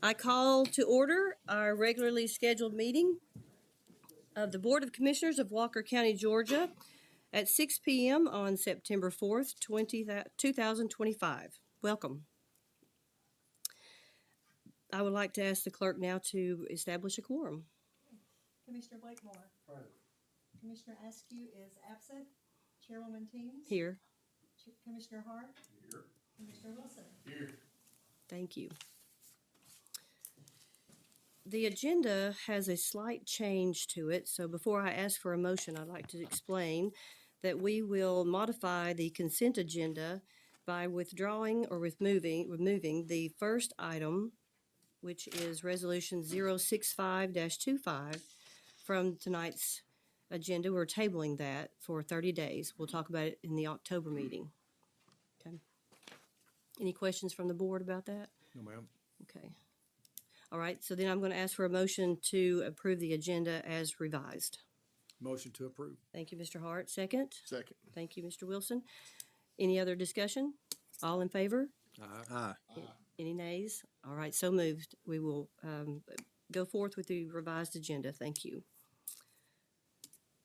I call to order our regularly scheduled meeting of the Board of Commissioners of Walker County, Georgia at 6 p.m. on September 4th, 2025. Welcome. I would like to ask the clerk now to establish a quorum. Commissioner Blakemore. Present. Commissioner Askew is absent. Chairwoman Teams. Here. Commissioner Hart. Here. Commissioner Wilson. Here. Thank you. The agenda has a slight change to it, so before I ask for a motion, I'd like to explain that we will modify the consent agenda by withdrawing or removing the first item, which is Resolution 065-25 from tonight's agenda. We're tabling that for 30 days. We'll talk about it in the October meeting. Okay. Any questions from the board about that? No, ma'am. Okay. All right, so then I'm going to ask for a motion to approve the agenda as revised. Motion to approve. Thank you, Mr. Hart. Second? Second. Thank you, Mr. Wilson. Any other discussion? All in favor? Aye. Any nays? All right, so moved. We will go forth with the revised agenda. Thank you.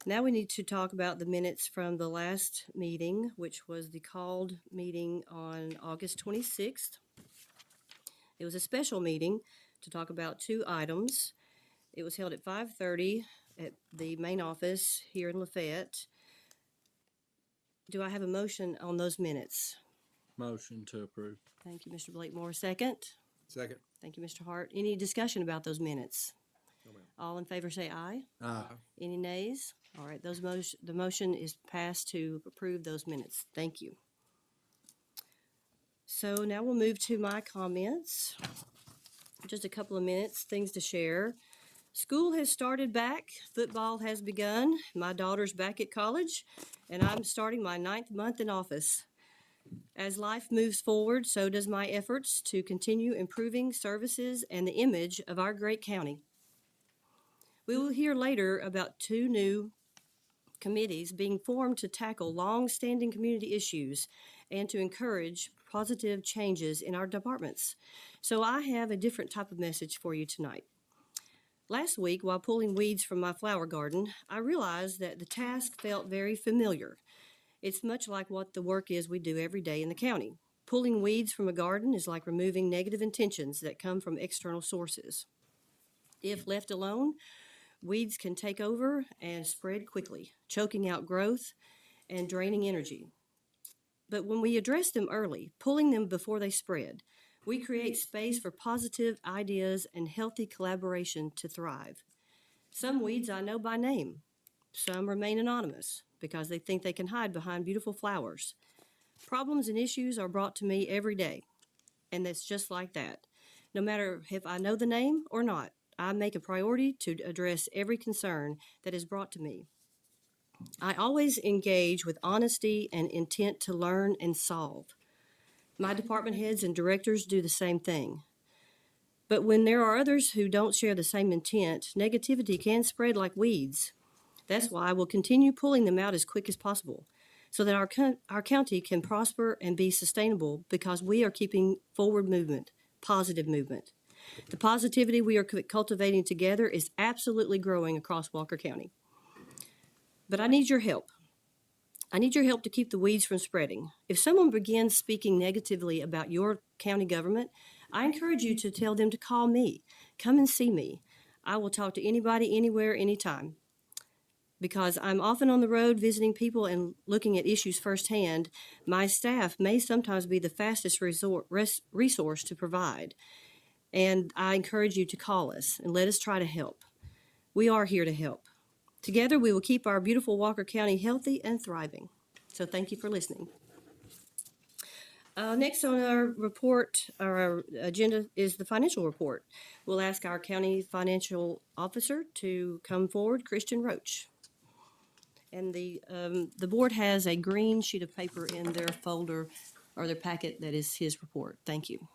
Now we need to talk about the minutes from the last meeting, which was the called meeting on August 26th. It was a special meeting to talk about two items. It was held at 5:30 at the main office here in Lafayette. Do I have a motion on those minutes? Motion to approve. Thank you, Mr. Blakemore. Second? Second. Thank you, Mr. Hart. Any discussion about those minutes? No, ma'am. All in favor say aye. Aye. Any nays? All right, the motion is passed to approve those minutes. Thank you. So now we'll move to my comments. Just a couple of minutes, things to share. School has started back. Football has begun. My daughter's back at college, and I'm starting my 9th month in office. As life moves forward, so does my efforts to continue improving services and the image of our great county. We will hear later about two new committees being formed to tackle long-standing community issues and to encourage positive changes in our departments. So I have a different type of message for you tonight. Last week, while pulling weeds from my flower garden, I realized that the task felt very familiar. It's much like what the work is we do every day in the county. Pulling weeds from a garden is like removing negative intentions that come from external sources. If left alone, weeds can take over and spread quickly, choking out growth and draining energy. But when we address them early, pulling them before they spread, we create space for positive ideas and healthy collaboration to thrive. Some weeds I know by name. Some remain anonymous because they think they can hide behind beautiful flowers. Problems and issues are brought to me every day, and that's just like that. No matter if I know the name or not, I make a priority to address every concern that is brought to me. I always engage with honesty and intent to learn and solve. My department heads and directors do the same thing. But when there are others who don't share the same intent, negativity can spread like weeds. That's why I will continue pulling them out as quick as possible so that our county can prosper and be sustainable because we are keeping forward movement, positive movement. The positivity we are cultivating together is absolutely growing across Walker County. But I need your help. I need your help to keep the weeds from spreading. If someone begins speaking negatively about your county government, I encourage you to tell them to call me. Come and see me. I will talk to anybody, anywhere, anytime. Because I'm often on the road visiting people and looking at issues firsthand, my staff may sometimes be the fastest resource to provide. And I encourage you to call us and let us try to help. We are here to help. Together, we will keep our beautiful Walker County healthy and thriving. So thank you for listening. Next on our report, our agenda is the financial report. We'll ask our county financial officer to come forward, Christian Roach. And the board has a green sheet of paper in their folder or their packet that is his report. Thank you.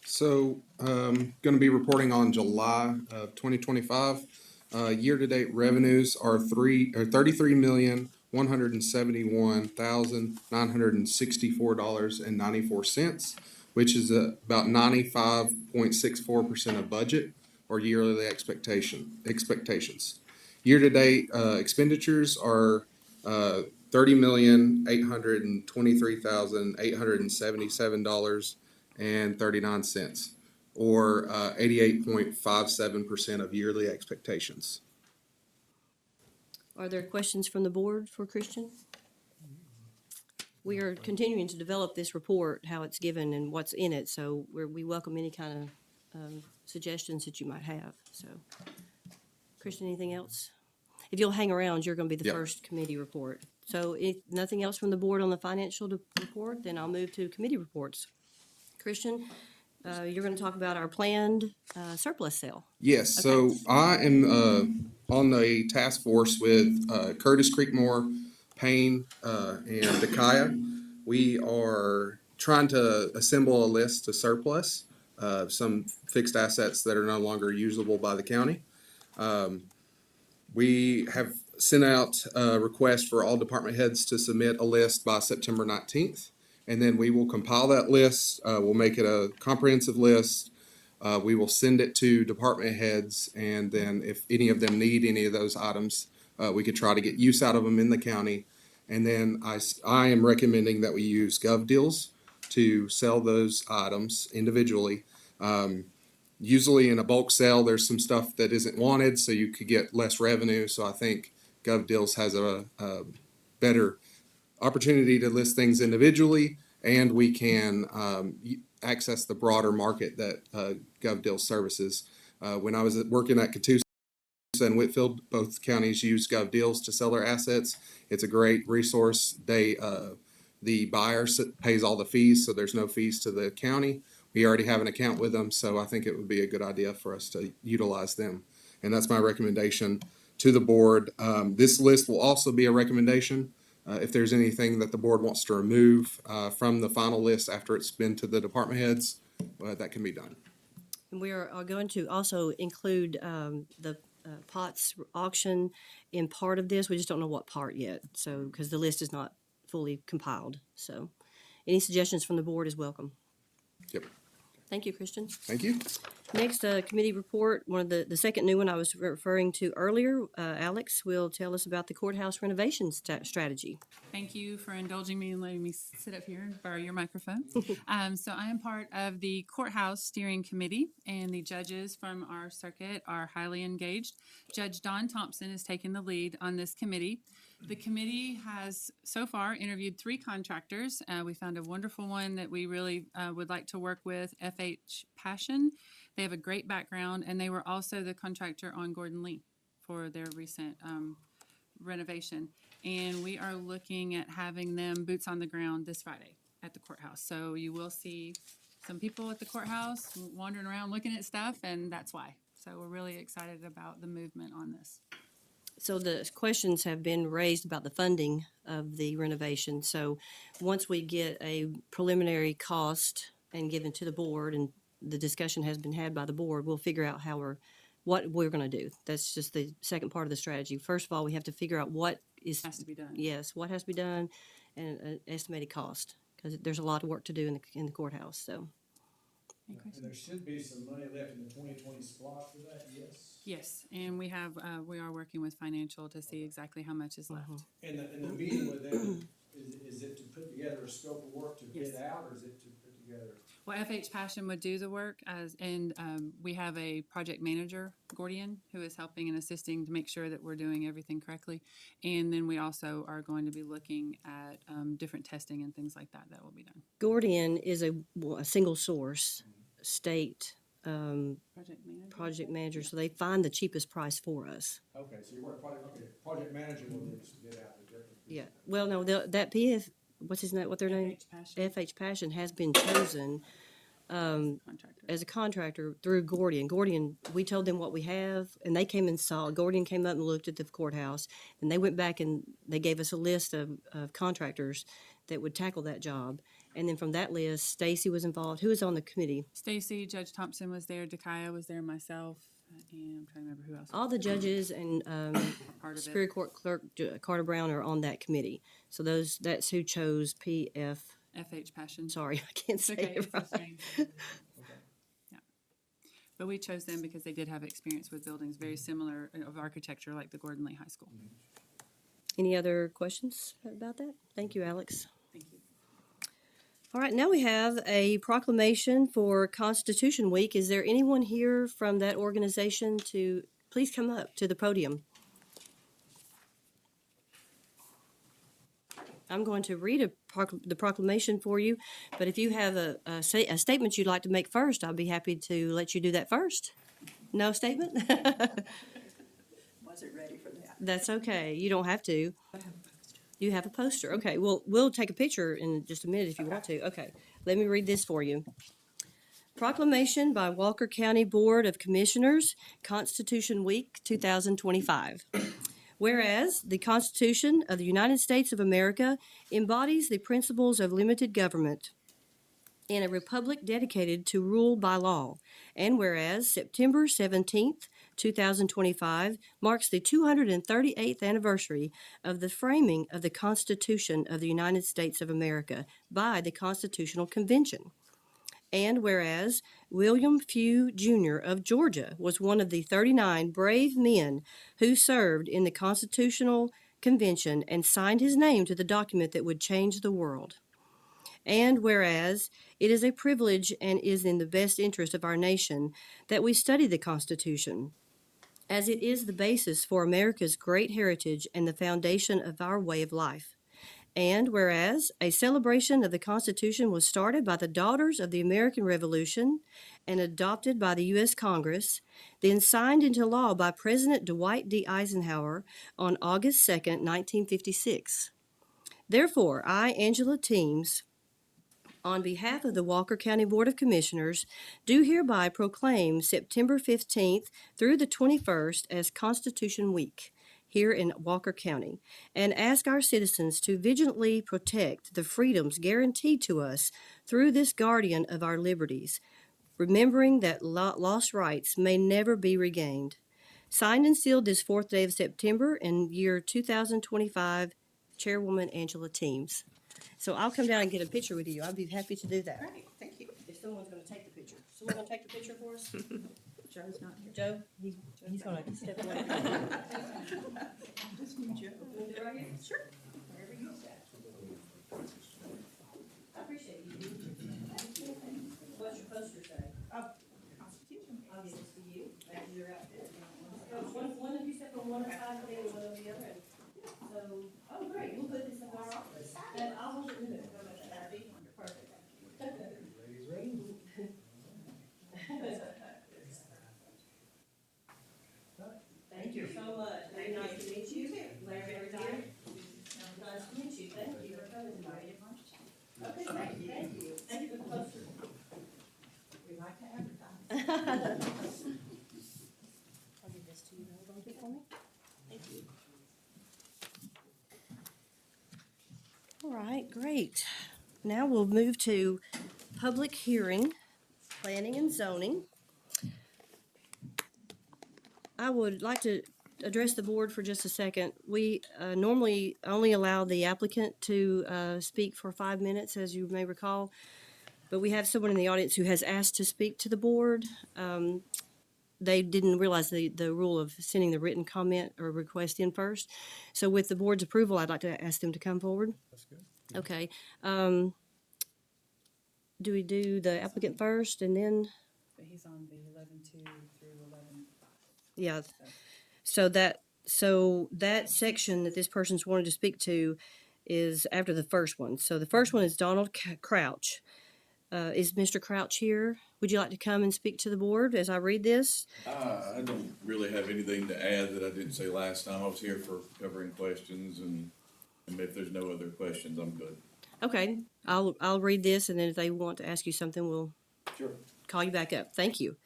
So, going to be reporting on July of 2025. Year-to-date revenues are $33,171,964.94, which is about 95.64% of budget or yearly expectations. Year-to-date expenditures are 30,823,877.39, or 88.57% of yearly expectations. Are there questions from the board for Christian? We are continuing to develop this report, how it's given and what's in it, so we welcome any kind of suggestions that you might have, so. Christian, anything else? If you'll hang around, you're gonna be the Yep. first committee report. So if nothing else from the board on the financial report, then I'll move to committee reports. Christian, you're gonna talk about our planned surplus sale. Yes, so I am on the task force with Curtis Creekmore, Payne, and Dakaya. We are trying to assemble a list to surplus some fixed assets that are no longer usable by the county. We have sent out a request for all department heads to submit a list by September 19th, and then we will compile that list. We'll make it a comprehensive list. We will send it to department heads, and then if any of them need any of those items, we could try to get use out of them in the county. And then I am recommending that we use Gov Deals to sell those items individually. Usually in a bulk sale, there's some stuff that isn't wanted, so you could get less revenue. So I think Gov Deals has a better opportunity to list things individually, and we can access the broader market that Gov Deals services. When I was working at Catoosa and Whitfield, both counties use Gov Deals to sell their assets. It's a great resource. The buyer pays all the fees, so there's no fees to the county. We already have an account with them, so I think it would be a good idea for us to utilize them. And that's my recommendation to the board. This list will also be a recommendation. If there's anything that the board wants to remove from the final list after it's been to the department heads, that can be done. And we are going to also include the POTS auction in part of this. We just don't know what part yet, so, because the list is not fully compiled. So any suggestions from the board is welcome. Yep. Thank you, Christian. Thank you. Next, committee report, one of the second new one I was referring to earlier. Alex will tell us about the courthouse renovation strategy. Thank you for indulging me and letting me sit up here and borrow your microphone. So I am part of the courthouse steering committee, and the judges from our circuit are highly engaged. Judge Don Thompson is taking the lead on this committee. The committee has so far interviewed 3 contractors. We found a wonderful one that we really would like to work with, FH Passion. They have a great background, and they were also the contractor on Gordon Lee for their recent renovation. And we are looking at having them boots on the ground this Friday at the courthouse. So you will see some people at the courthouse wandering around looking at stuff, and that's why. So we're really excited about the movement on this. So the questions have been raised about the funding of the renovation. So once we get a preliminary cost and given to the board, and the discussion has been had by the board, we'll figure out what we're going to do. That's just the second part of the strategy. First of all, we have to figure out what Has to be done. Yes, what has to be done, and an estimated cost, because there's a lot of work to do in the courthouse. So. Any And questions? there should be some money left in the 2020 spot for that, yes? Yes, and we are working with financial to see exactly how much is left. And the meeting with them, is it to put together a scope of work to bid Yes. out, or is it to put together? Well, FH Passion would do the work and we have a project manager, Gordian, who is helping and assisting to make sure that we're doing everything correctly. And then we also are going to be looking at different testing and things like that will be done. Gordian is a single source state Project manager? project manager, so they find the cheapest price for us. Okay, so you work project manager will just bid out the different. Yeah. Well, no, that PF, what's his name? What their name? FH Passion FH Passion has been chosen contractor. as a contractor through Gordian. Gordian, we told them what we have, and they came and saw. Gordian came up and looked at the courthouse, and they went back and they gave us a list of contractors that would tackle that job. And then from that list, Stacy was involved. Who was on the committee? Stacy, Judge Thompson was there, Dakaya was there, myself, and I'm trying to remember who else. All the judges and Part of it. Superior Court Clerk Carter Brown are on that committee. So that's who chose PF. FH Passion. Sorry, I can't It's say okay, it it's so right. strange. Yeah. But we chose them because they did have experience with buildings very similar of architecture like the Gordon Lee High School. Any other questions about that? Thank you, Alex. Thank you. All right, now we have a proclamation for Constitution Week. Is there anyone here from that organization to please come up to the podium? I'm going to read the proclamation for you, but if you have a statement you'd like to make first, I'll be happy to let you do that first. No statement? Wasn't ready for that. That's okay. You don't have to. You have a poster. Okay, well, we'll take a picture in just a minute if you want to. Okay, let me read this for you. Proclamation by Walker County Board of Commissioners, Constitution Week 2025. Whereas the Constitution of the United States of America embodies the principles of limited government in a republic dedicated to rule by law, and whereas September 17th, 2025 marks the 238th anniversary of the framing of the Constitution of the United States of America by the Constitutional Convention. And whereas William Few Jr. of Georgia was one of the 39 brave men who served in the Constitutional Convention and signed his name to the document that would change the world. And whereas it is a privilege and is in the best interest of our nation that we study the Constitution, as it is the basis for America's great heritage and the foundation of our way of life. And whereas a celebration of the Constitution was started by the Daughters of the American Revolution and adopted by the U.S. Congress, then signed into law by President Dwight D. Eisenhower on August 2nd, 1956. Therefore, I, Angela Teams, on behalf of the Walker County Board of Commissioners, do hereby proclaim September 15th through the 21st as Constitution Week here in Walker County, and ask our citizens to vigilantly protect the freedoms guaranteed to us through this guardian of our liberties, remembering that lost rights may never be regained. Signed and sealed this 4th day of September in year 2025, Chairwoman Angela Teams. So I'll come down and get a picture with you. I'd be happy to do that. Great, thank you. If someone's going to take the picture. Someone going to take the picture for us? Joe's not here. Joe? He's going to step away. Just need Joe. Right here? Sure. Wherever you at. I appreciate you. What's your poster say? Constitution. I'll give this to you. That's your outfit. One of you step on one side and the other on the other. So, oh, great. We'll put this in our office. And I'll hold it in there. How about that? Perfect. Thank you so much. Very nice to meet you. Glad you're here. Nice to meet you. Thank you for coming tonight. Okay, thank you. Thank you. Thank you for the poster. We like to advertise. I'll give this to you. Hold on to it for me. Thank you. All right, great. Now we'll move to public hearing, planning and zoning. I would like to address the board for just a second. We normally only allow the applicant to speak for 5 minutes, as you may recall. But we have someone in the audience who has asked to speak to the board. They didn't realize the rule of sending the written comment or request in first. So with the board's approval, I'd like to ask them to come forward. That's good. Okay. Do we do the applicant first and then? But he's on the 11-2 through 11-5. Yeah. So that section that this person's wanted to speak to is after the first one. So the first one is Donald Crouch. Is Mr. Crouch here? Would you like to come and speak to the board as I read this? I don't really have anything to add that I didn't say last time. I was here for covering questions, and if there's no other questions, I'm good. Okay, I'll read this, and then if they want to ask you something, we'll Sure. call you back up. Thank you.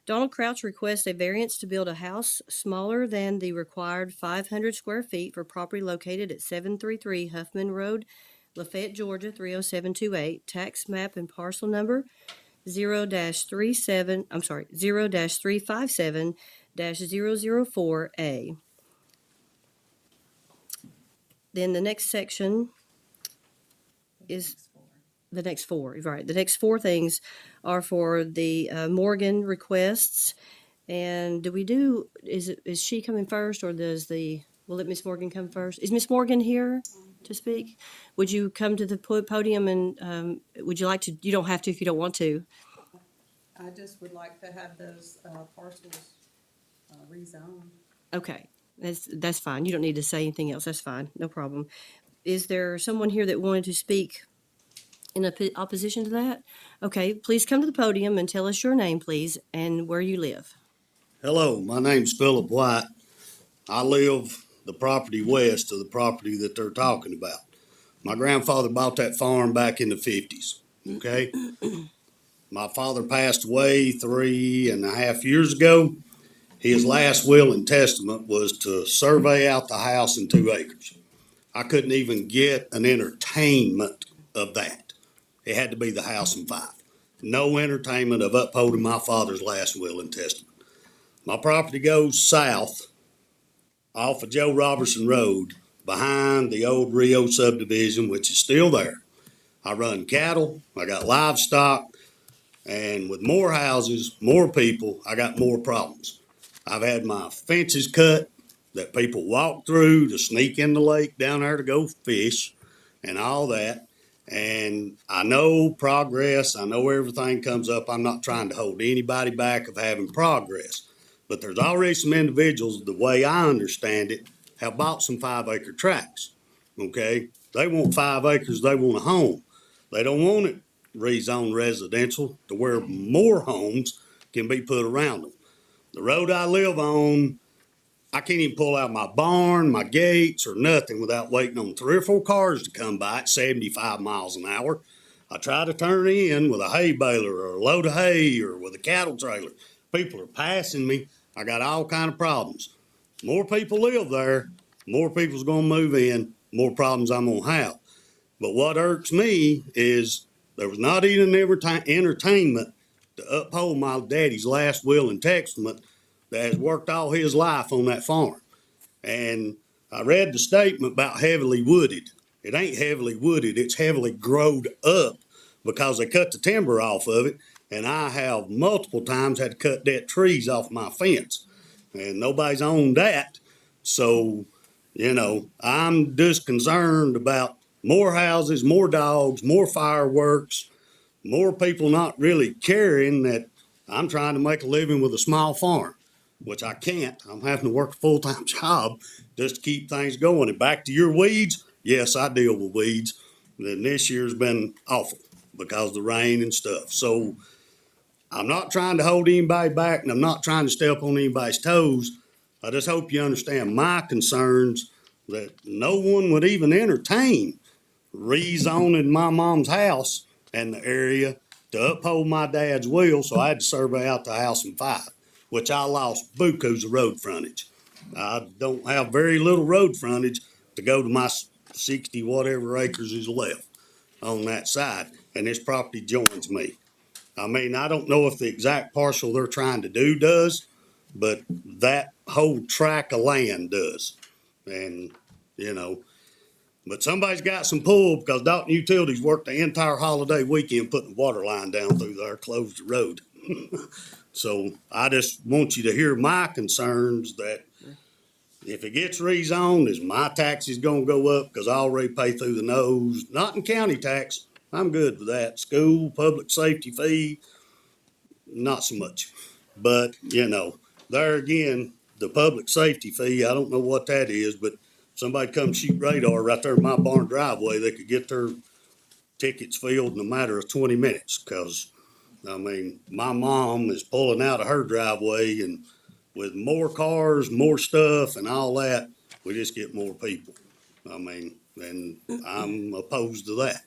Donald Crouch requests a variance to build a house smaller than the required 500 square feet for property located at 733 Huffman Road, Lafayette, Georgia, 30728, tax map and parcel number 0-357-004A. Then the next section is the next four, right? The next four things are for the Morgan requests. And is she coming first, or will let Miss Morgan come first? Is Miss Morgan here to speak? Would you come to the podium and, would you like to, you don't have to if you don't want to. I just would like to have those parcels rezoned. Okay, that's fine. You don't need to say anything else. That's fine. No problem. Is there someone here that wanted to speak in opposition to that? Okay, please come to the podium and tell us your name, please, and where you live. Hello, my name's Philip White. I live the property west of the property that they're talking about. My grandfather bought that farm back in the 50s, okay? My father passed away 3.5 years ago. His last will and testament was to survey out the house in 2 acres. I couldn't even get an entertainment of that. It had to be the house in 5. No entertainment of upholding my father's last will and testament. My property goes south off of Joe Robertson Road behind the old Rio subdivision, which is still there. I run cattle, I got livestock, and with more houses, more people, I got more problems. I've had my fences cut that people walk through to sneak in the lake down there to go fish and all that. And I know progress, I know everything comes up. I'm not trying to hold anybody back of having progress. But there's already some individuals, the way I understand it, have bought some 5-acre tracts, okay? They want 5 acres, they want a home. They don't want it rezoned residential to where more homes can be put around them. The road I live on, I can't even pull out my barn, my gates, or nothing without waiting on 3 or 4 cars to come by at 75 miles an hour. I try to turn in with a hay baler or a load of hay or with a cattle trailer. People are passing me. I got all kind of problems. More people live there, more people's gonna move in, more problems I'm gonna have. But what irks me is there was not even entertainment to uphold my daddy's last will and testament that has worked all his life on that farm. And I read the statement about heavily wooded. It ain't heavily wooded, it's heavily growed up because they cut the timber off of it. And I have multiple times had to cut dead trees off my fence. And nobody's owned that. So, I'm just concerned about more houses, more dogs, more fireworks, more people not really caring that I'm trying to make a living with a small farm, which I can't. I'm having to work a full-time job just to keep things going. And back to your weeds, yes, I deal with weeds. And this year's been awful because of the rain and stuff. So I'm not trying to hold anybody back, and I'm not trying to step on anybody's toes. I just hope you understand my concerns that no one would even entertain rezoning my mom's house and the area to uphold my dad's will, so I had to survey out the house in 5, which I lost bukus of road frontage. I don't have very little road frontage to go to my 60 whatever acres is left on that side, and this property joins me. I mean, I don't know if the exact parcel they're trying to do does, but that whole tract of land does. And, but somebody's got some pull because Dalton Utilities worked the entire holiday weekend putting the water line down through there, closed the road. So I just want you to hear my concerns that if it gets rezoned, is my taxes gonna go up because I already pay through the nose? Not in county tax. I'm good with that. School, public safety fee, not so much. But, there again, the public safety fee, I don't know what that is, but somebody come shoot radar right there in my barn driveway, they could get their tickets filled in a matter of 20 minutes. Cause my mom is pulling out of her driveway, and with more cars, more stuff and all that, we just get more people. And I'm opposed to that.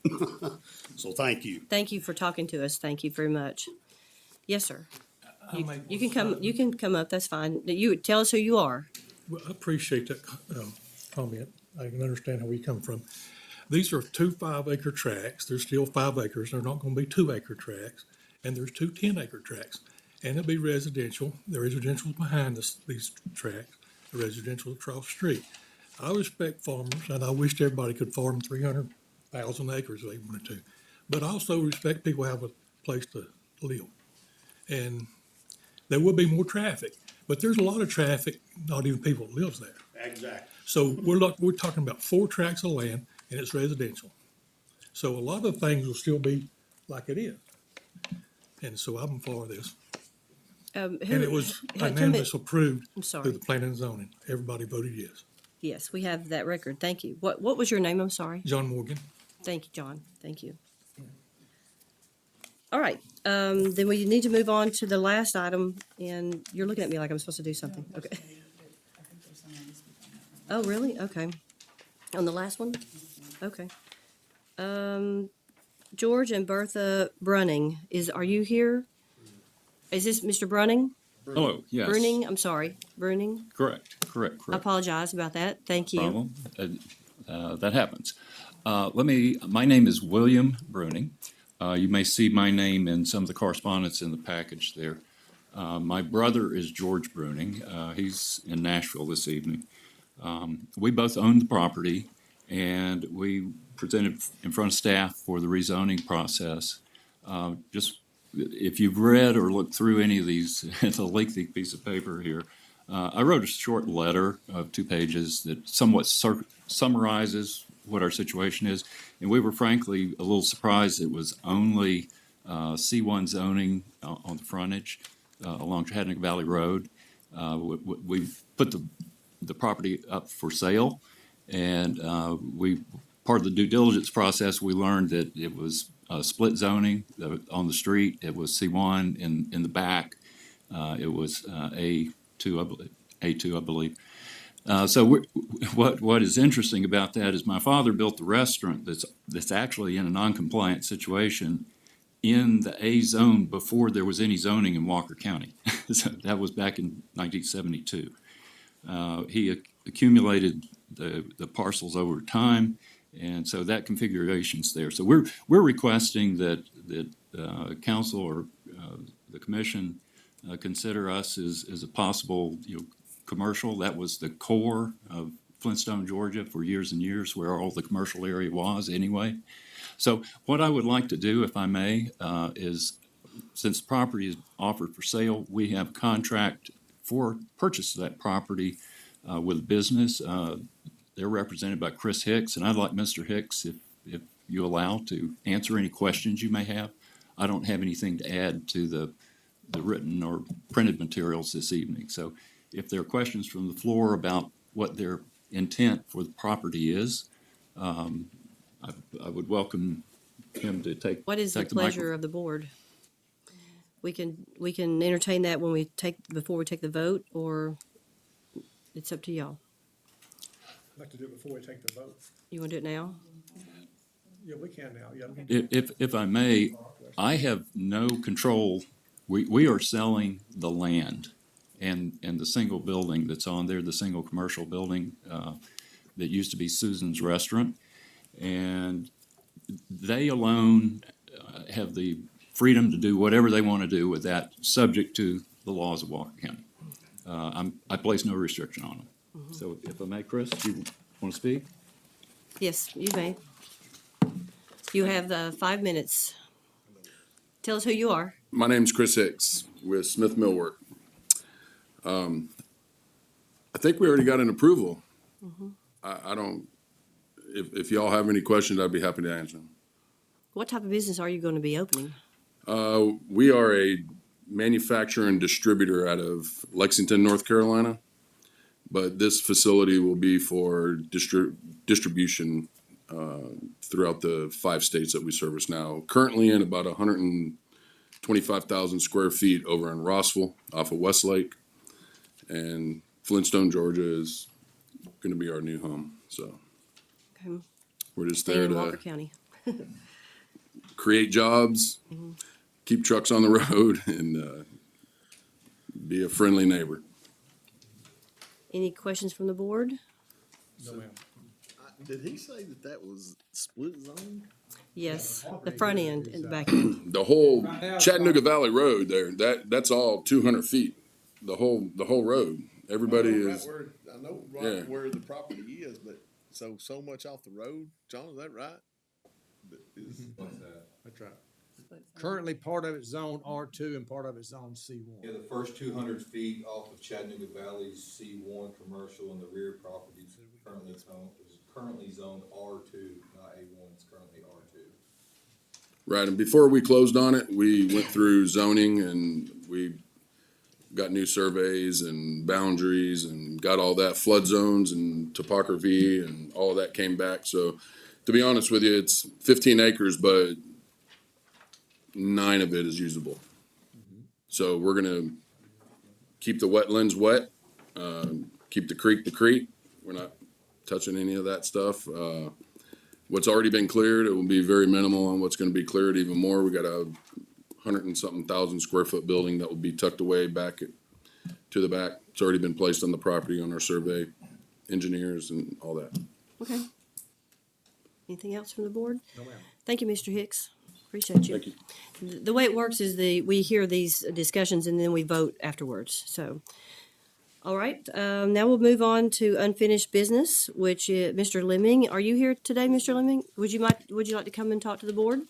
So thank you. Thank you for talking to us. Thank you very much. Yes, sir. I'll make You one can come, statement. you can come up. That's fine. You tell us who you are. Well, I appreciate that comment. I can understand where you come from. These are 2 5-acre tracts. They're still 5 acres. They're not going to be 2-acre tracts. And there's 2 10-acre tracts. And it'll be residential. The residential is behind these tracts. The residential is across the street. I respect farmers, and I wish everybody could farm 300,000 acres if they wanted to. but I also respect people have a place to live. And there will be more traffic, but there's a lot of traffic, not even people that lives there. Exactly. So we're talking about 4 tracts of land and it's residential. So a lot of things will still be like it is. And so I'm for this. And it was unanimously approved I'm through sorry. the planning and zoning. Everybody voted yes. Yes, we have that record. Thank you. What was your name? I'm sorry. John Morgan. Thank you, John. Thank you. All right, then we need to move on to the last item, and you're looking at me like I'm supposed to do something. Okay. Oh, really? Okay. On the last one? Okay. George and Bertha Brunning, are you here? Is this Mr. Brunning? Hello, yes. Bruning, I'm sorry, Bruning. Correct. I apologize about that. Thank you. Problem. That happens. My name is William Bruning. You may see my name in some of the correspondence in the package there. My brother is George Bruning. He's in Nashville this evening. We both own the property, and we presented in front of staff for the rezoning process. Just if you've read or looked through any of these, it's a lengthy piece of paper here. I wrote a short letter of 2 pages that somewhat summarizes what our situation is. And we were frankly a little surprised it was only C1 zoning on the frontage along Chattanooga Valley Road. We put the property up for sale, and part of the due diligence process, we learned that it was split zoning on the street. It was C1 in the back. It was A2, I believe. So what is interesting about that is my father built the restaurant that's actually in a non-compliant situation in the A zone before there was any zoning in Walker County. So that was back in 1972. He accumulated the parcels over time, and so that configuration's there. So we're requesting that council or the commission consider us as a possible, commercial. That was the core of Flintstone, Georgia for years and years, where all the commercial area was anyway. So what I would like to do, if I may, is since the property is offered for sale, we have a contract for purchase of that property with a business. They're represented by Chris Hicks, and I'd like Mr. Hicks, if you allow, to answer any questions you may have. I don't have anything to add to the written or printed materials this evening. So if there are questions from the floor about what their intent for the property is, I would welcome him to take. What is the take pleasure of the board? We can entertain that before we take the vote, or it's up to y'all. I'd like to do it before we take the vote. You want to do it now? Yeah, we can now. Yeah, we can. If I may, I have no control. We are selling the land and the single building that's on there, the single commercial building that used to be Susan's Restaurant. And they alone have the freedom to do whatever they want to do with that, subject to the laws of Walker County. I place no restriction on them. So if I may, Chris, you want to speak? Yes, you may. You have 5 minutes. Tell us who you are. My name's Chris Hicks with Smith Millwork. I think we already got an approval. I don't, if y'all have any questions, I'd be happy to answer them. What type of business are you going to be opening? We are a manufacturer and distributor out of Lexington, North Carolina. But this facility will be for distribution throughout the 5 states that we service now. Currently in about 125,000 square feet over in Rossville off of Westlake. And Flintstone, Georgia is going to be our new home. So Okay. we're just Staying there in Walker to County. create jobs, keep trucks on the road, and be a friendly neighbor. Any questions from the board? No, ma'am. Did he say that was split zone? Yes, the front end and back end. The whole Chattanooga Valley Road there, that's all 200 feet. The whole road. Everybody is. I know Yeah. where the property is, but so much off the road. John, is that right? But is, That's right. Currently, part of it's zone R2 and part of it's zone C1. Yeah, the first 200 feet off of Chattanooga Valley's C1 commercial and the rear property is currently zoned R2, not A1, it's currently R2. Right, and before we closed on it, we went through zoning and we got new surveys and boundaries and got all that, flood zones and topography and all of that came back. So to be honest with you, it's 15 acres, but 9 of it is usable. So we're gonna keep the wetlands wet, keep the creek the creek. We're not touching any of that stuff. What's already been cleared, it will be very minimal on what's gonna be cleared even more. We got a 100 and something thousand square foot building that will be tucked away back to the back. It's already been placed on the property on our survey, engineers and all that. Okay. Anything else from the board? No, ma'am. Thank you, Mr. Hicks. Appreciate you. Thank you. The way it works is we hear these discussions and then we vote afterwards, so. All right, now we'll move on to unfinished business, which is, Mr. Lemming, are you here today, Mr. Lemming? Would you like to come and talk to the board?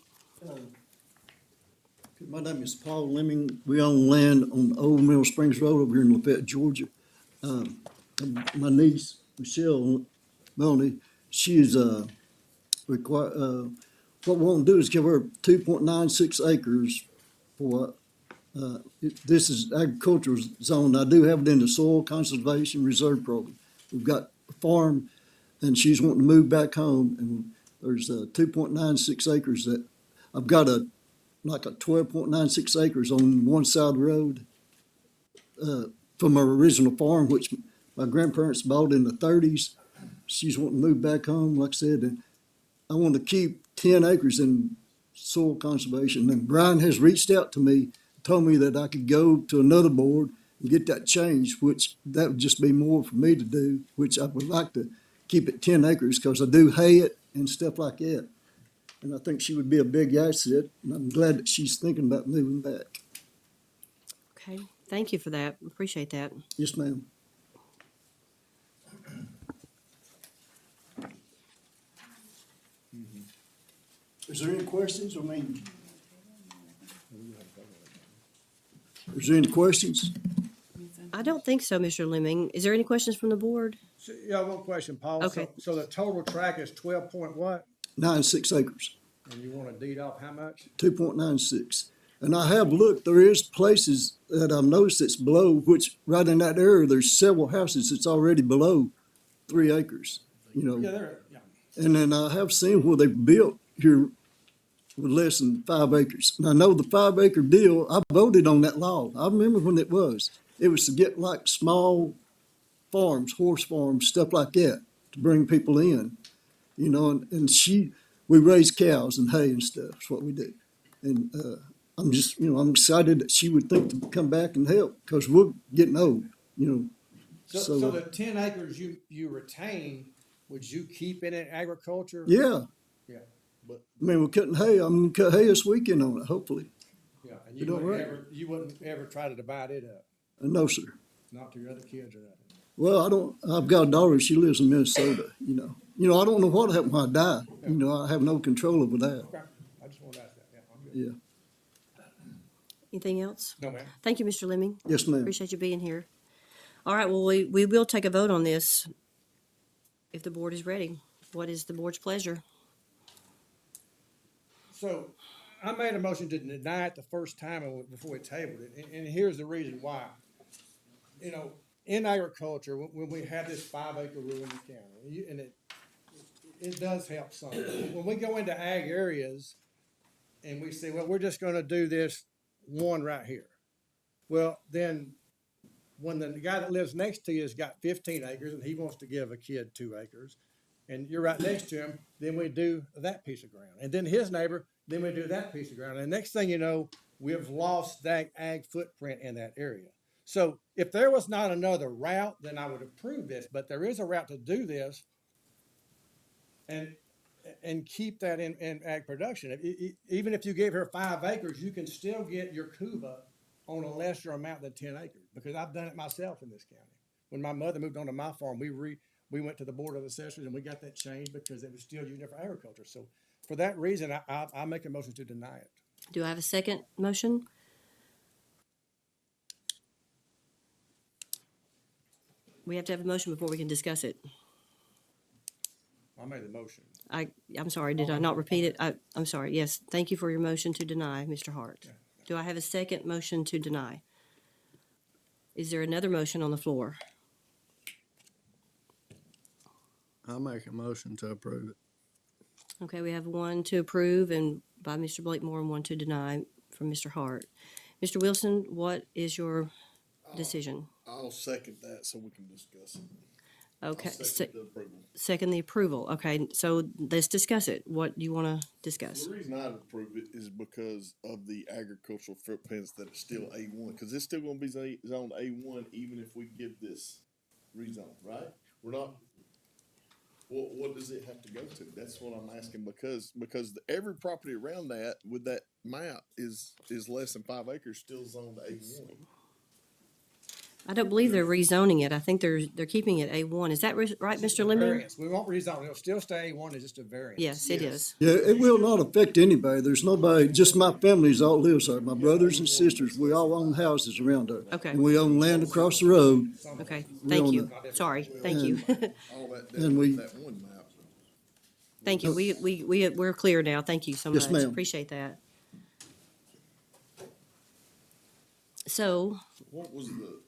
My name is Paul Lemming. We own land on Old Mill Springs Road over here in Lafayette, Georgia. My niece, Michelle Melanie, she's, what we want to do is give her 2.96 acres for, this is agricultural zone. I do have it in the Soil Conservation Reserve Program. We've got a farm and she's wanting to move back home and there's 2.96 acres that I've got like a 12.96 acres on one side of the road from her original farm, which my grandparents bought in the 30s. She's wanting to move back home, like I said, and I want to keep 10 acres in soil conservation. And Brian has reached out to me, told me that I could go to another board and get that changed, which that would just be more for me to do, which I would like to keep it 10 acres because I do hay it and stuff like that. And I think she would be a big asset, and I'm glad that she's thinking about moving back. Okay, thank you for that. Appreciate that. Yes, ma'am. Is there any questions? Is there any questions? I don't think so, Mr. Lemming. Is there any questions from the board? So, yeah, one question, Paul. Okay. So the total tract is 12 point what? 96 acres, And you want to deed off how much? 2.96. And I have looked, there is places that I've noticed that's below, which right in that area, there's several houses that's already below 3 acres, you know. Yeah. And then I have seen where they've built here with less than 5 acres. And I know the 5 acre deal, I voted on that law. I remember when it was. It was to get like small farms, horse farms, stuff like that, to bring people in, you know, and we raise cows and hay and stuff. That's what we do. And I'm just, you know, I'm excited that she would think to come back and help because we're getting old, you know. So the 10 acres you retain, would you keep it in agriculture? Yeah. Yeah. But, I mean, we're cutting hay. I'm gonna cut hay this weekend on it, hopefully. yeah, and You know, right. you wouldn't ever try to divide it up, No, sir. not to your other kids or nothing. Well, I've got a daughter, she lives in Minnesota, you know. You know, I don't know what happened when I die. You know, I have no control over that. Okay, I just wanted to ask that. Yeah, I'm good. Yeah. Anything else? No, ma'am. Thank you, Mr. Lemming. Yes, ma'am. Appreciate you being here. All right, well, we will take a vote on this if the board is ready. What is the board's pleasure? So I made a motion to deny it the first time before we tabled it, and here's the reason why. You know, in agriculture, when we have this 5 acre rule in the county, and it does help some. When we go into ag areas and we say, well, we're just gonna do this one right here. Well, then when the guy that lives next to you has got 15 acres and he wants to give a kid 2 acres, and you're right next to him, then we do that piece of ground. And then his neighbor, then we do that piece of ground. And next thing you know, we've lost that ag footprint in that area. So if there was not another route, then I would approve this, but there is a route to do this and keep that in ag production. Even if you gave her 5 acres, you can still get your CUVA on a lesser amount than 10 acres, because I've done it myself in this county. When my mother moved onto my farm, we went to the Board of Assessors and we got that changed because it was still used for agriculture. So for that reason, I make a motion to deny it. Do I have a second motion? We have to have a motion before we can discuss it. I made the motion. I'm sorry, did I not repeat it? I'm sorry, yes, thank you for your motion to deny, Mr. Hart. Do I have a second motion to deny? Is there another motion on the floor? I'll make a motion to approve it. Okay, we have one to approve and by Mr. Blakemore and one to deny from Mr. Hart. Mr. Wilson, what is your decision? I'll second that so we can discuss it. Okay, The approval. second the approval. Okay, so let's discuss it. What do you want to discuss? The reason I'd approve it is because of the agricultural footprints that are still A1, because it's still gonna be zoned A1 even if we give this rezone, right? We're not, what does it have to go to? That's what I'm asking, because every property around that with that map is less than 5 acres, still zoned A1. I don't believe they're rezoning it. I think they're keeping it A1. Is that right, Mr. Lemon? Variance. We won't rezone. It'll still stay A1. It's just a variance. Yes, it is. Yeah, it will not affect anybody. There's nobody, just my family's all lives there. My brothers and sisters, we all own houses around there. Okay. And we own land across the road. Okay, We thank own you. Sorry, thank you. All that, And we- that one map. Thank you. We're clear now. Thank you so much. Yes, ma'am. Appreciate that. So, What was the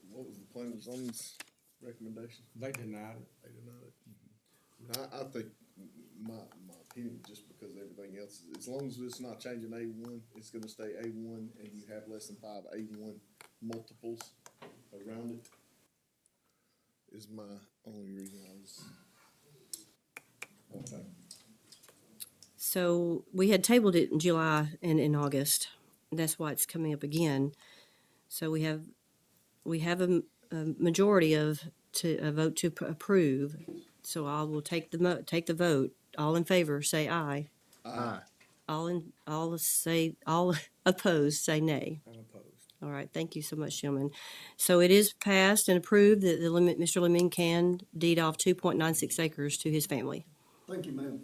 planning and zoning's recommendation? They denied it. They denied it. I think my opinion, just because everything else, as long as it's not changing A1, it's gonna stay A1 and you have less than 5 A1 multiples around it, is my only reason I was. Okay. so we had tabled it in July and in August. That's why it's coming up again. So we have a majority of a vote to approve. So I will take the vote. All in favor, say aye. Aye. All opposed, say nay. I'm opposed. All right, thank you so much, gentlemen. So it is passed and approved that Mr. Lemon can deed off 2.96 acres to his family. Thank you, ma'am.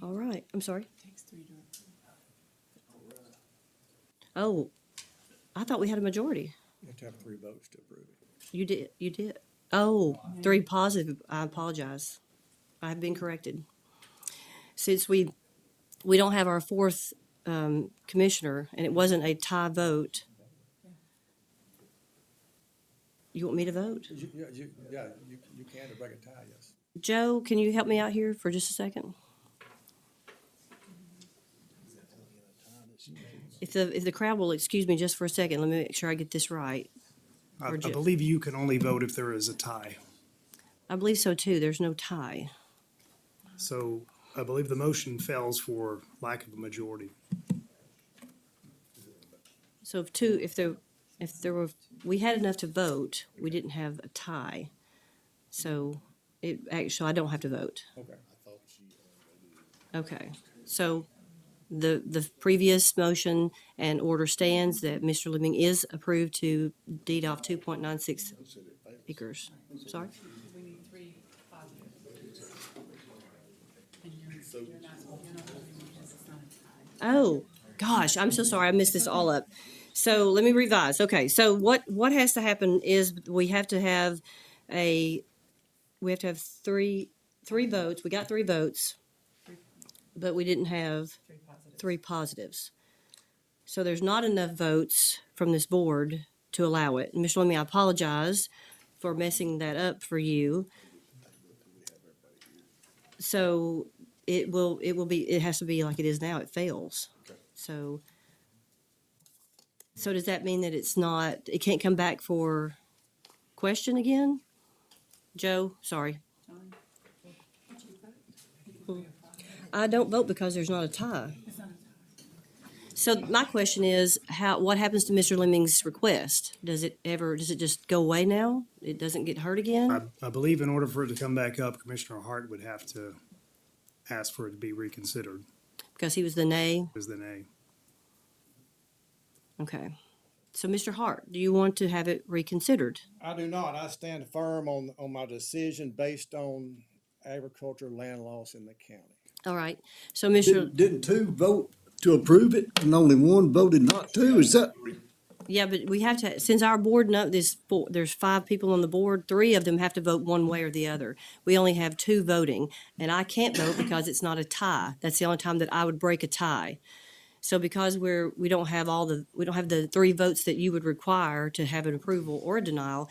All right, I'm sorry. Takes 3 to approve. Oh, I thought we had a majority. You have to have 3 votes to approve it. You did. Oh, 3 positive. I apologize. I have been corrected. Since we don't have our 4th commissioner, and it wasn't a tie vote. You want me to vote? You can to break a tie, yes. Joe, can you help me out here for just a second? If the crowd will excuse me just for a second, let me make sure I get this right. I Or Jim. believe you can only vote if there is a tie. I believe so too. There's no tie. So I believe the motion fails for lack of a majority. So if there were, we had enough to vote, we didn't have a tie. So actually, I don't have to vote. Okay. Okay, so the previous motion and order stands that Mr. Lemming is approved to deed off 2.96 acres. Sorry? We need 3 positives. And you're not voting because it's not a tie. Oh, gosh, I'm so sorry. I missed this all up. So let me revise. Okay, so what has to happen is we have to have 3 votes. We got 3 votes, but we didn't have 3 positives. So there's not enough votes from this board to allow it. Mr. Lemming, I apologize for messing that up for you. So it has to be like it is now. It fails. So does that mean that it can't come back for question again? Joe, sorry. I don't vote because there's not a tie. So my question is, what happens to Mr. Lemming's request? Does it just go away now? It doesn't get heard again? I believe in order for it to come back up, Commissioner Hart would have to ask for it to be reconsidered Because he was the nay? as the nay. Okay. So, Mr. Hart, do you want to have it reconsidered? I do not. I stand firm on my decision based on agricultural land loss in the county. All right. So, Mr. Didn't two vote to approve it and only one voted not to? Is that, Yeah, but we have to, since our board, there's 5 people on the board, 3 of them have to vote one way or the other. We only have 2 voting, and I can't vote because it's not a tie. That's the only time that I would break a tie. So because we don't have the 3 votes that you would require to have an approval or a denial,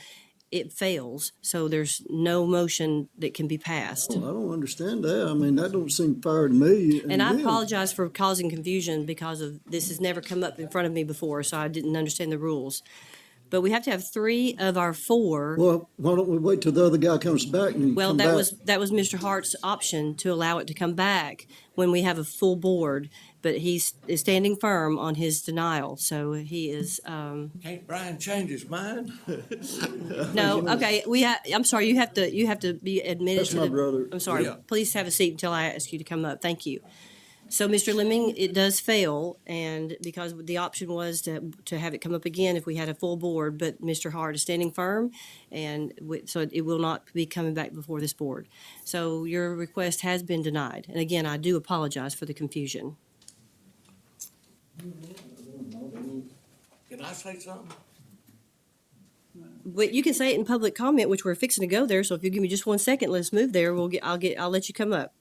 it fails. So there's no motion that can be passed. I don't understand that. I mean, that don't seem fair to me. And I them. apologize for causing confusion because of, this has never come up in front of me before, so I didn't understand the rules. But we have to have 3 of our 4. Well, why don't we wait till the other guy comes back and Well, come that back? that was Mr. Hart's option to allow it to come back when we have a full board, but is standing firm on his denial, so he is, Can't Brian change his mind? no, okay, I'm sorry, you have to be admitted That's to my the. brother. I'm sorry, Yeah. please have a seat until I ask you to come up, thank you. So, Mr. Lemming, it does fail, and because the option was to have it come up again if we had a full board, but Mr. Hart is standing firm, and so it will not be coming back before this board. So your request has been denied, and again, I do apologize for the confusion. Can I say something? But you can say it in public comment, which we're fixing to go there, so if you give me just 1 second, let's move there, I'll let you come up.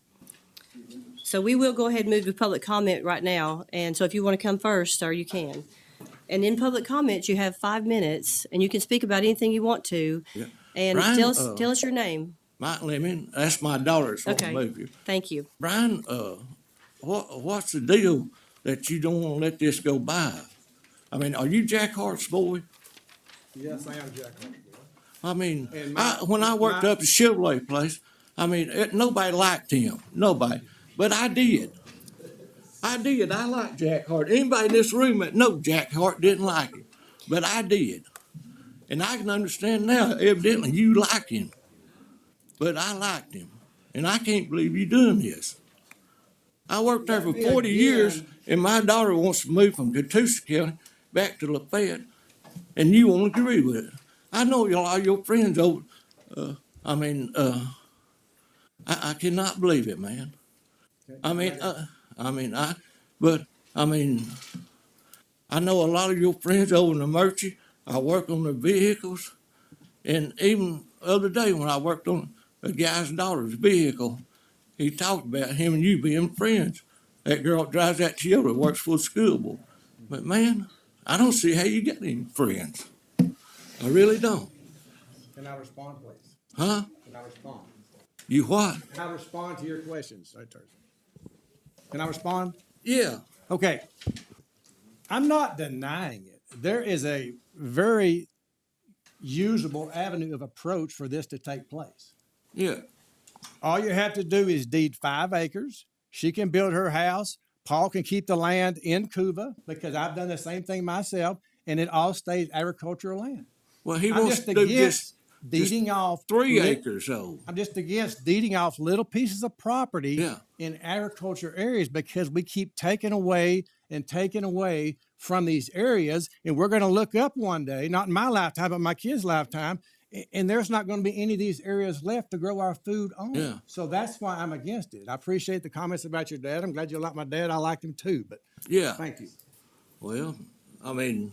So we will go ahead and move to public comment right now, and so if you want to come first, sir, you can. And in public comments, you have 5 minutes, and you can speak about anything you want to. Yeah. And Brian, tell us your name. Mike Lemon, that's my daughter that's Okay. gonna move you. Thank you. Brian, what's the deal that you don't wanna let this go by? I mean, are you Jack Hart's boy? Yes, I am Jack Hart's boy. I mean, And when I worked up at Chevrolet place, I mean, nobody liked him, nobody. But I did. I liked Jack Hart. Anybody in this room that knows Jack Hart didn't like him, but I did. And I can understand now, evidently you like him, but I liked him. And I can't believe you doing this. I worked there for 40 years, and my daughter wants to move from Catoosa County back to Lafayette, and you won't agree with it. I know a lot of your friends over, I cannot believe it, man. I know a lot of your friends over in the Murchie. I work on their vehicles. And even the other day when I worked on a guy's daughter's vehicle, he talked about him and you being friends. That girl that drives that Toyota works for the school board. But man, I don't see how you get any friends. I really don't. Can I respond, please? Huh? Can I respond? You what? Can I respond to your questions? Can I respond? Yeah. Okay. I'm not denying it. There is a very usable avenue of approach for this to take place. Yeah. All you have to do is deed 5 acres. She can build her house. Paul can keep the land in Cuba because I've done the same thing myself, and it all stays agricultural land. Well, he I'm wants just to do against just deeding off 3 lit- acres, though. I'm just against deeding off little pieces of property Yeah. in agriculture areas because we keep taking away from these areas. And we're going to look up one day, not in my lifetime, but my kids' lifetime, and there's not going to be any of these areas left to grow our food on. Yeah. So that's why I'm against it. I appreciate the comments about your dad. I'm glad you like my dad. I like him too, but Yeah. thank you. Well, I mean,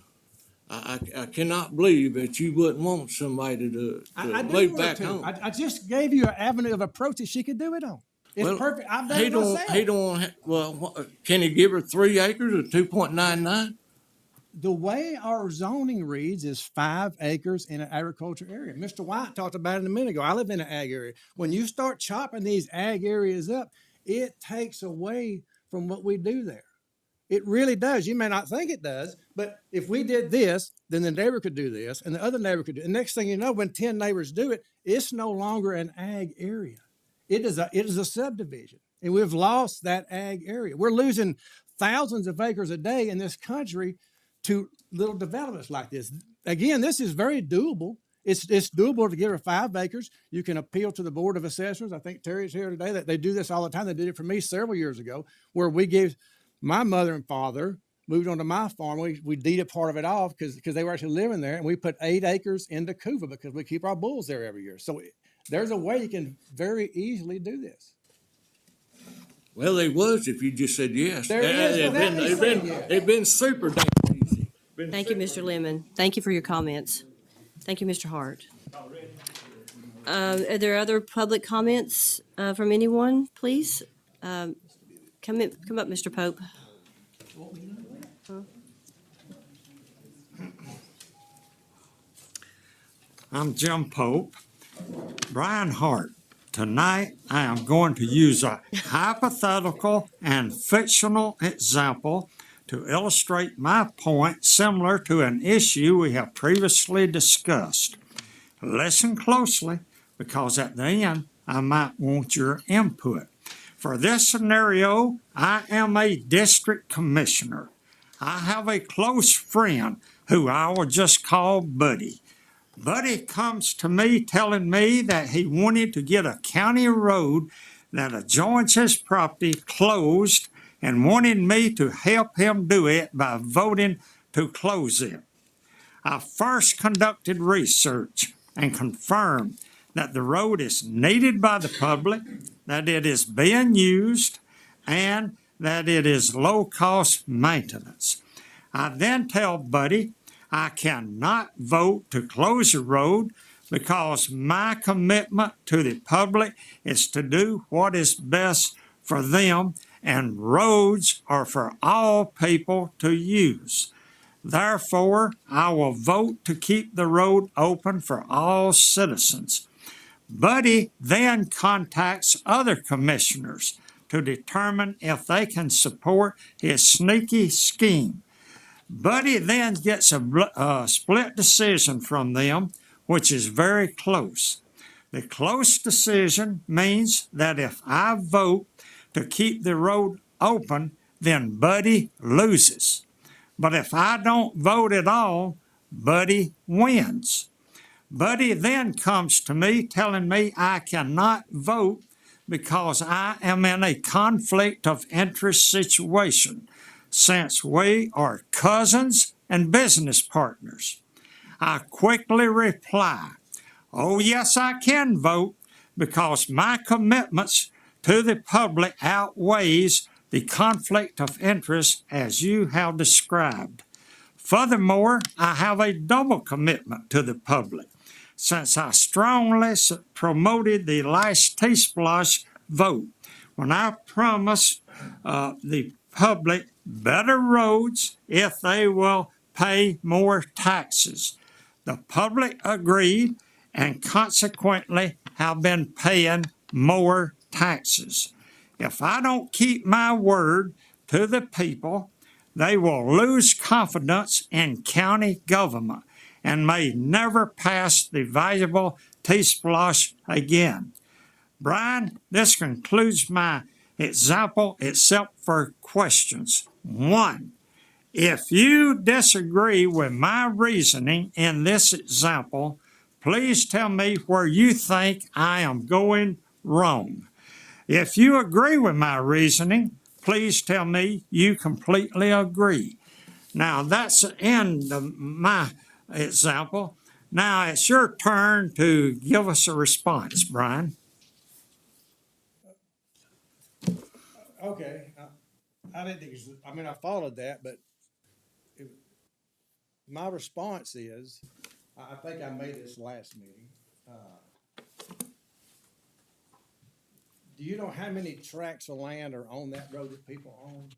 I cannot believe that you wouldn't want somebody to I do move want back to. home. I just gave you an avenue of approach that she could do it on. It's Well, perfect. I've done it myself. He don't want, can he give her 3 acres or 2.99? The way our zoning reads is 5 acres in an agriculture area. Mr. White talked about it a minute ago. I live in an ag area. When you start chopping these ag areas up, it takes away from what we do there. It really does. You may not think it does, but if we did this, then the neighbor could do this and the other neighbor could do it. And next thing you know, when 10 neighbors do it, it's no longer an ag area. It is a subdivision, and we've lost that ag area. We're losing thousands of acres a day in this country to little developments like this. Again, this is very doable. It's doable to give her 5 acres. You can appeal to the Board of Assessors. I think Terry's here today. That they do this all the time. They did it for me several years ago, where we gave my mother and father moved onto my farm. We deeded part of it off because they were actually living there, and we put 8 acres into Cuba because we keep our bulls there every year. So there's a way you can very easily do this. Well, they was if you just said yes. There is, without me saying yes. It'd been super damn easy. Thank you, Mr. Lemon. Thank you for your comments. Thank you, Mr. Hart. Are there other public comments from anyone, please? Come up, Mr. Pope. I'm Jim Pope. Brian Hart. Tonight, I am going to use a hypothetical and fictional example to illustrate my point similar to an issue we have previously discussed. Listen closely, because at the end, I might want your input. For this scenario, I am a district commissioner. I have a close friend who I will just call Buddy. Buddy comes to me telling me that he wanted to get a county road that adjoins his property closed and wanted me to help him do it by voting to close it. I first conducted research and confirmed that the road is needed by the public, that it is being used, and that it is low-cost maintenance. I then tell Buddy I cannot vote to close the road because my commitment to the public is to do what is best for them, and roads are for all people to use. Therefore, I will vote to keep the road open for all citizens. Buddy then contacts other commissioners to determine if they can support his sneaky scheme. Buddy then gets a split decision from them, which is very close. The close decision means that if I vote to keep the road open, then Buddy loses. But if I don't vote at all, Buddy wins. Buddy then comes to me telling me I cannot vote because I am in a conflict of interest situation, since we are cousins and business partners. I quickly reply, oh yes, I can vote because my commitments to the public outweighs the conflict of interest as you have described. Furthermore, I have a double commitment to the public, since I strongly promoted the last T-Splosh vote when I promised the public better roads if they will pay more taxes. The public agreed and consequently have been paying more taxes. If I don't keep my word to the people, they will lose confidence in county government and may never pass the valuable T-Splosh again. Brian, this concludes my example except for questions. 1. If you disagree with my reasoning in this example, please tell me where you think I am going wrong. If you agree with my reasoning, please tell me you completely agree. Now, that's the end of my example. Now, it's your turn to give us a response, Brian. Okay, I didn't, I followed that, but my response is, I think I made this last meeting. Do you know how many tracts of land are on that road that people own?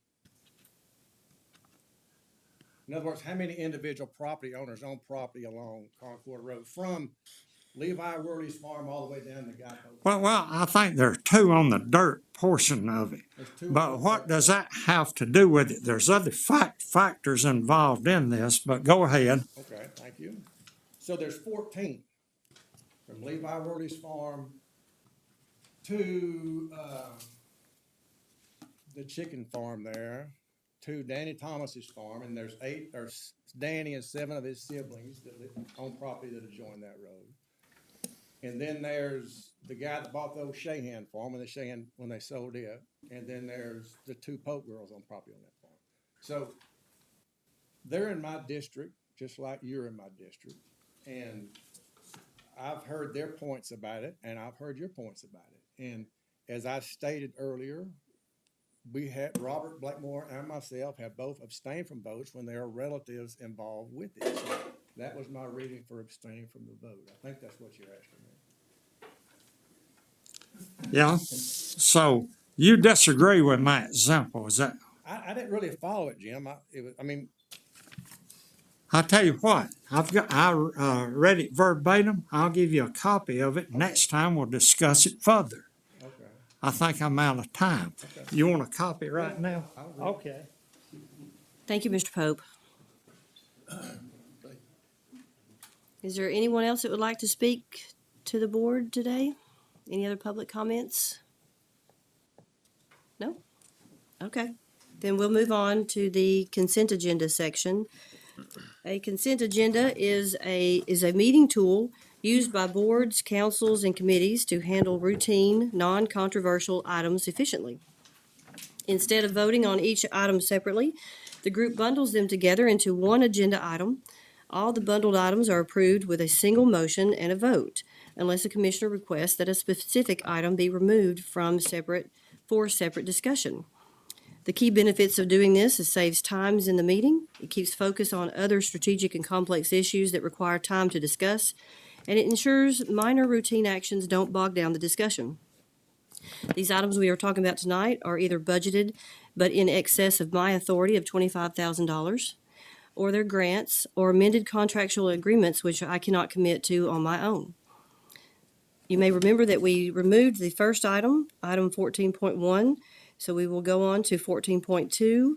In other words, how many individual property owners own property along Concord Road from Levi Worley's farm all the way down to Guy Pope's? Well, I think there are 2 on the dirt portion of it. But what does that have to do with it? There's other factors involved in this, but go ahead. Okay, thank you. So there's 14 from Levi Worley's farm to the chicken farm there, to Danny Thomas's farm, and there's 8, there's Danny and 7 of his siblings that live on property that adjoin that road. And then there's the guy that bought the old Shahan farm when they sold it. And then there's the 2 Pope girls on property on that farm. So they're in my district, just like you're in my district. And I've heard their points about it, and I've heard your points about it. And as I stated earlier, we had, Robert Blakemore and myself have both abstained from votes when there are relatives involved with it. So that was my reading for abstaining from the vote. I think that's what you're asking me. Yeah, so you disagree with my example, is that? I didn't really follow it, Jim. I mean, I'll tell you what, I read it verbatim. I'll give you a copy of it. Next time we'll discuss it further. okay. I think I'm out of time. Okay. You want a copy right now? I'll read it. Okay. Thank you, Mr. Pope. Is there anyone else that would like to speak to the board today? Any other public comments? No? Okay. Then we'll move on to the consent agenda section. A consent agenda is a meeting tool used by boards, councils, and committees to handle routine, non-controversial items efficiently. Instead of voting on each item separately, the group bundles them together into one agenda item. All the bundled items are approved with a single motion and a vote, unless a commissioner requests that a specific item be removed for separate discussion. The key benefits of doing this is saves times in the meeting, it keeps focus on other strategic and complex issues that require time to discuss, and it ensures minor routine actions don't bog down the discussion. These items we are talking about tonight are either budgeted but in excess of my authority of $25,000, or they're grants or amended contractual agreements which I cannot commit to on my own. You may remember that we removed the first item 14.1, so we will go on to 14.2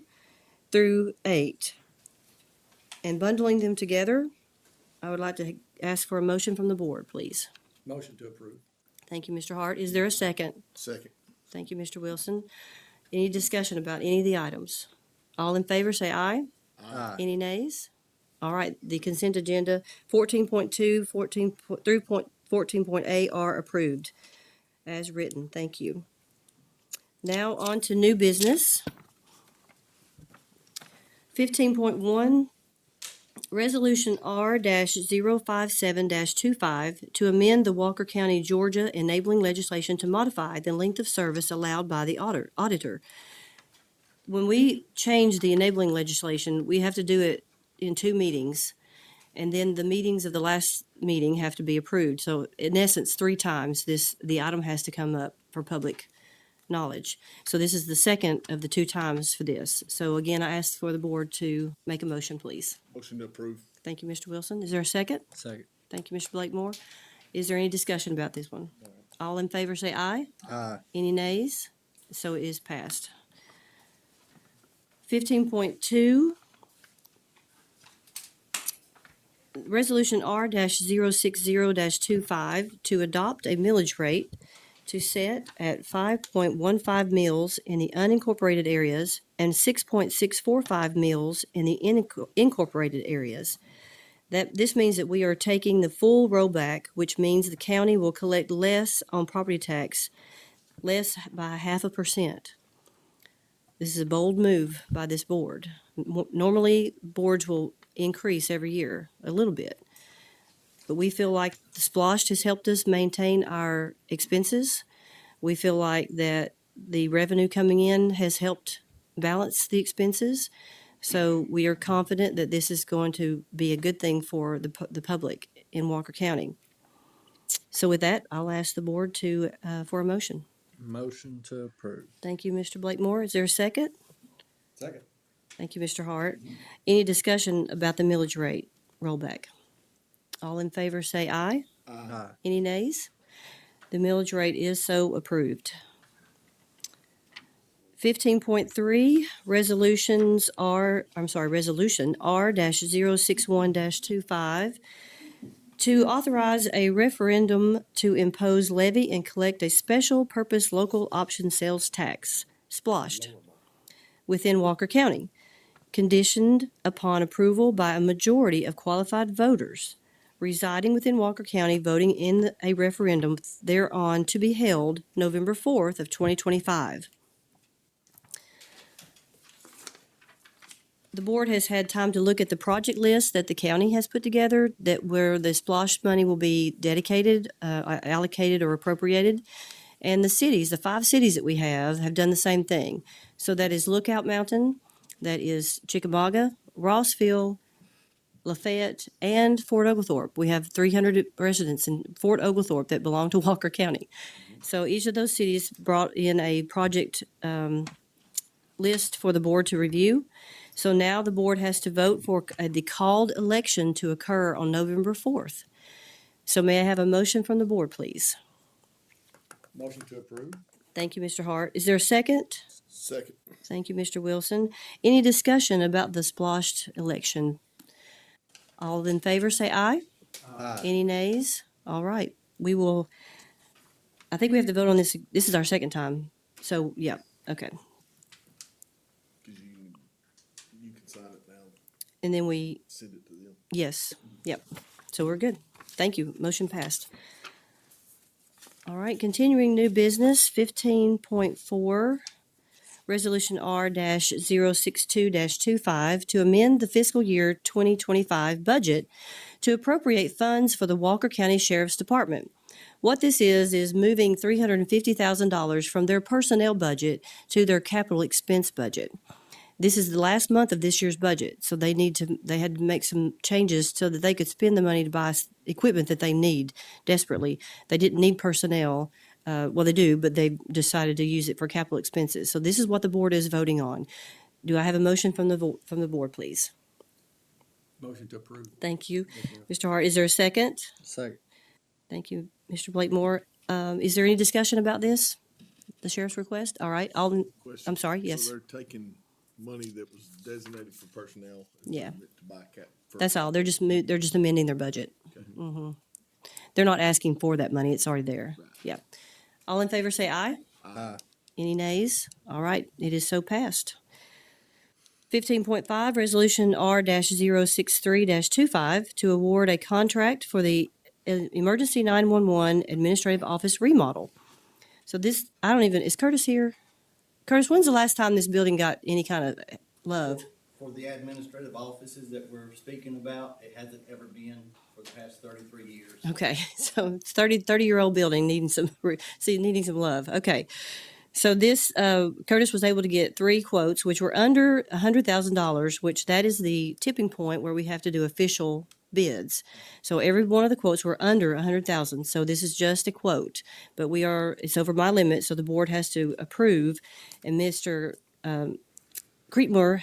through 8. And bundling them together, I would like to ask for a motion from the board, please. Motion to approve. Thank you, Mr. Hart. Is there a second? Second. Thank you, Mr. Wilson. Any discussion about any of the items? All in favor, say aye. Aye. Any nays? All right, the consent agenda 14.2, 14 through 14.8 are approved as written. Thank you. Now on to new business. 15.1, Resolution R-057-25 to amend the Walker County, Georgia enabling legislation to modify the length of service allowed by the auditor. When we change the enabling legislation, we have to do it in 2 meetings, and then the meetings of the last meeting have to be approved. So in essence, 3 times the item has to come up for public knowledge. So this is the second of the 2 times for this. So again, I ask for the board to make a motion, please. Motion to approve. Thank you, Mr. Wilson. Is there a second? Second. Thank you, Mr. Blakemore. Is there any discussion about this one? All in favor say aye. Aye. Any nays? So it is passed. 15.2, Resolution R-060-25 to adopt a millage rate to set at 5.15 mills in the unincorporated areas and 6.645 mills in the incorporated areas. This means that we are taking the full rollback, which means the county will collect less on property tax, less by 0.5%. This is a bold move by this board. Normally, boards will increase every year a little bit. But we feel like the splosh has helped us maintain our expenses. We feel like that the revenue coming in has helped balance the expenses. So we are confident that this is going to be a good thing for the public in Walker County. So with that, I'll ask the board for a motion. Motion to approve. Thank you, Mr. Blakemore. Is there a second? Second. Thank you, Mr. Hart. Any discussion about the millage rate rollback? All in favor say aye. Aye. Any nays? The millage rate is so approved. 15.3, Resolution R-061-25 to authorize a referendum to impose levy and collect a special purpose local option sales tax, SPLOST, within Walker County, conditioned upon approval by a majority of qualified voters residing within Walker County voting in a referendum thereon to be held November 4th of 2025. The board has had time to look at the project list that the county has put together, where the SPLOST money will be dedicated, allocated, or appropriated. And the 5 cities that we have done the same thing. So that is Lookout Mountain, that is Chickamauga, Rossville, Lafayette, and Fort Oglethorpe. We have 300 residents in Fort Oglethorpe that belong to Walker County. So each of those cities brought in a project list for the board to review. So now the board has to vote for the called election to occur on November 4th. So may I have a motion from the board, please? Motion to approve. Thank you, Mr. Hart. Is there a second? Second. Thank you, Mr. Wilson. Any discussion about the splashed election? All in favor, say aye. Aye. Any nays? All right. We will, I think we have to vote on this. This is our second time. So, yeah, okay. Cause you can sign it now, And then we, send it to them. yes, yep. So we're good. Thank you. Motion passed. All right, continuing new business, 15.4, Resolution R-062-25 to amend the fiscal year 2025 budget to appropriate funds for the Walker County Sheriff's Department. What this is moving $350,000 from their personnel budget to their capital expense budget. This is the last month of this year's budget, so they had to make some changes so that they could spend the money to buy equipment that they need desperately. They didn't need personnel. Well, they do, but they decided to use it for capital expenses. So this is what the board is voting on. Do I have a motion from the board, please? Motion to approve. Thank you, Mr. Hart. Is there a second? Second. Thank you, Mr. Blakemore. Is there any discussion about this, the sheriff's request? All right, Question. I'm sorry, yes. So they're taking money that was designated for personnel. and Yeah. putting it to buy That's all. They're just amending their budget. Okay. They're not asking for that money. It's already there. Right. Yeah. All in favor, say aye. Aye. Any nays? All right, it is so passed. 15.5, Resolution R-063-25 to award a contract for the Emergency 911 Administrative Office remodel. So this, is Curtis here? Curtis, when's the last time this building got any kind of love? For the administrative offices that we're speaking about, it hasn't ever been for the past 33 years. Okay, so it's 30-year-old building needing some love. Okay. So this, Curtis was able to get 3 quotes, which were under $100,000, which that is the tipping point where we have to do official bids. So every one of the quotes were under $100,000. So this is just a quote, but it's over my limit, so the board has to approve. And Mr. Creekmore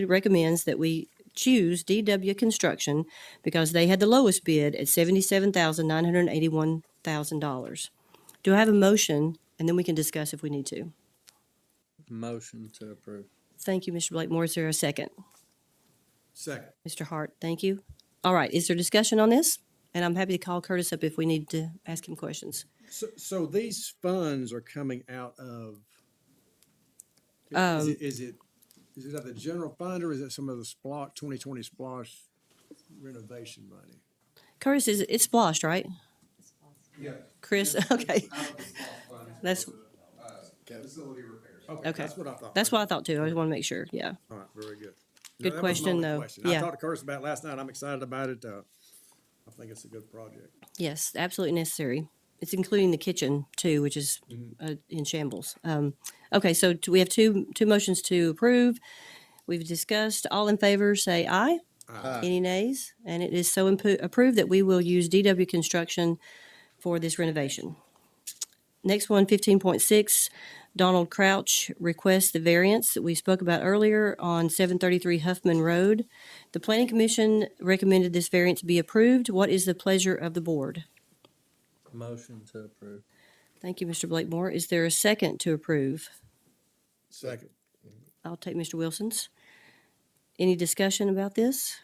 recommends that we choose DW Construction because they had the lowest bid at $77,981,000. Do I have a motion? And then we can discuss if we need to. Motion to approve. Thank you, Mr. Blakemore. Is there a second? Second. Mr. Hart, thank you. All right, is there discussion on this? And I'm happy to call Curtis up if we need to ask him questions. So these funds are coming out of, is it out of the general fund or is it some of the 2020 SPLOST renovation money? Curtis, it's splashed, right? Yeah. Chris, okay. That's, Facility repairs. okay. That's what I thought. That's what I thought too. I just want to make sure, yeah. All right, very good. Good That was my question, only though. question. Yeah. I talked to Curtis about it last night. I'm excited about it. I think it's a good project. Yes, absolutely necessary. It's including the kitchen too, which is in shambles. Okay, so we have two motions to approve. We've discussed. All in favor, say aye. Aye. Any nays? And it is so approved that we will use DW Construction for this renovation. Next one, 15.6, Donald Crouch requests the variance that we spoke about earlier on 733 Huffman Road. The Planning Commission recommended this variance be approved. What is the pleasure of the board? Motion to approve. Thank you, Mr. Blakemore. Is there a second to approve? Second. I'll take Mr. Wilson's. Any discussion about this?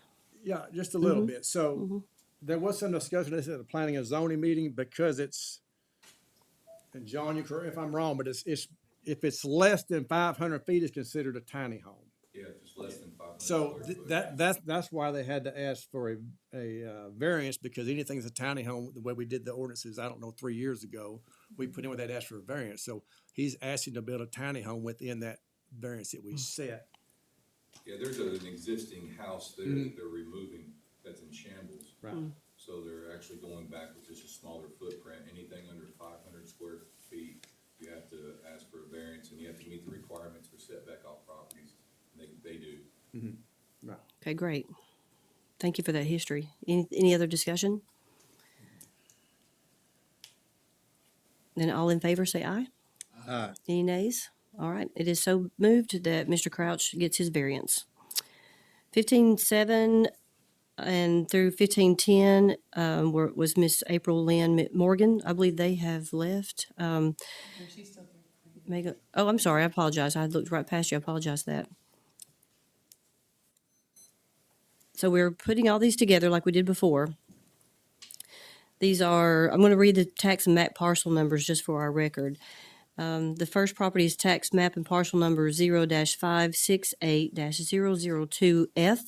Yeah, just a little bit. So there was some discussion at the planning and zoning meeting because it's, and John, you correct if I'm wrong, but it's if it's less than 500 feet, it's considered a tiny home. Yeah, if it's less than 500 So square foot. that's why they had to ask for a variance, because anything's a tiny home, the way we did the ordinances, I don't know, 3 years ago, we put in where they'd ask for a variance. So he's asking to build a tiny home within that variance that we set. Yeah, there's an existing house there that they're removing that's in shambles. Right. So they're actually going back with just a smaller footprint. Anything under 500 square feet, the you have to ask for a variance, and you have to meet the requirements for setback off properties, and they do. Right. Okay, great. Thank you for that history. Any other discussion? Then all in favor say aye. Aye. Any nays? All right, it is so moved that Mr. Crouch gets his variance. 15-7 and through 15-10 was Miss April Lynn Morgan. I believe they have left. No, she's still here. Oh, I'm sorry. I apologize. I looked right past you. I apologize for that. So we're putting all these together like we did before. These are, I'm going to read the tax and map parcel numbers just for our record. The first property is tax map and parcel number 0-568-002F.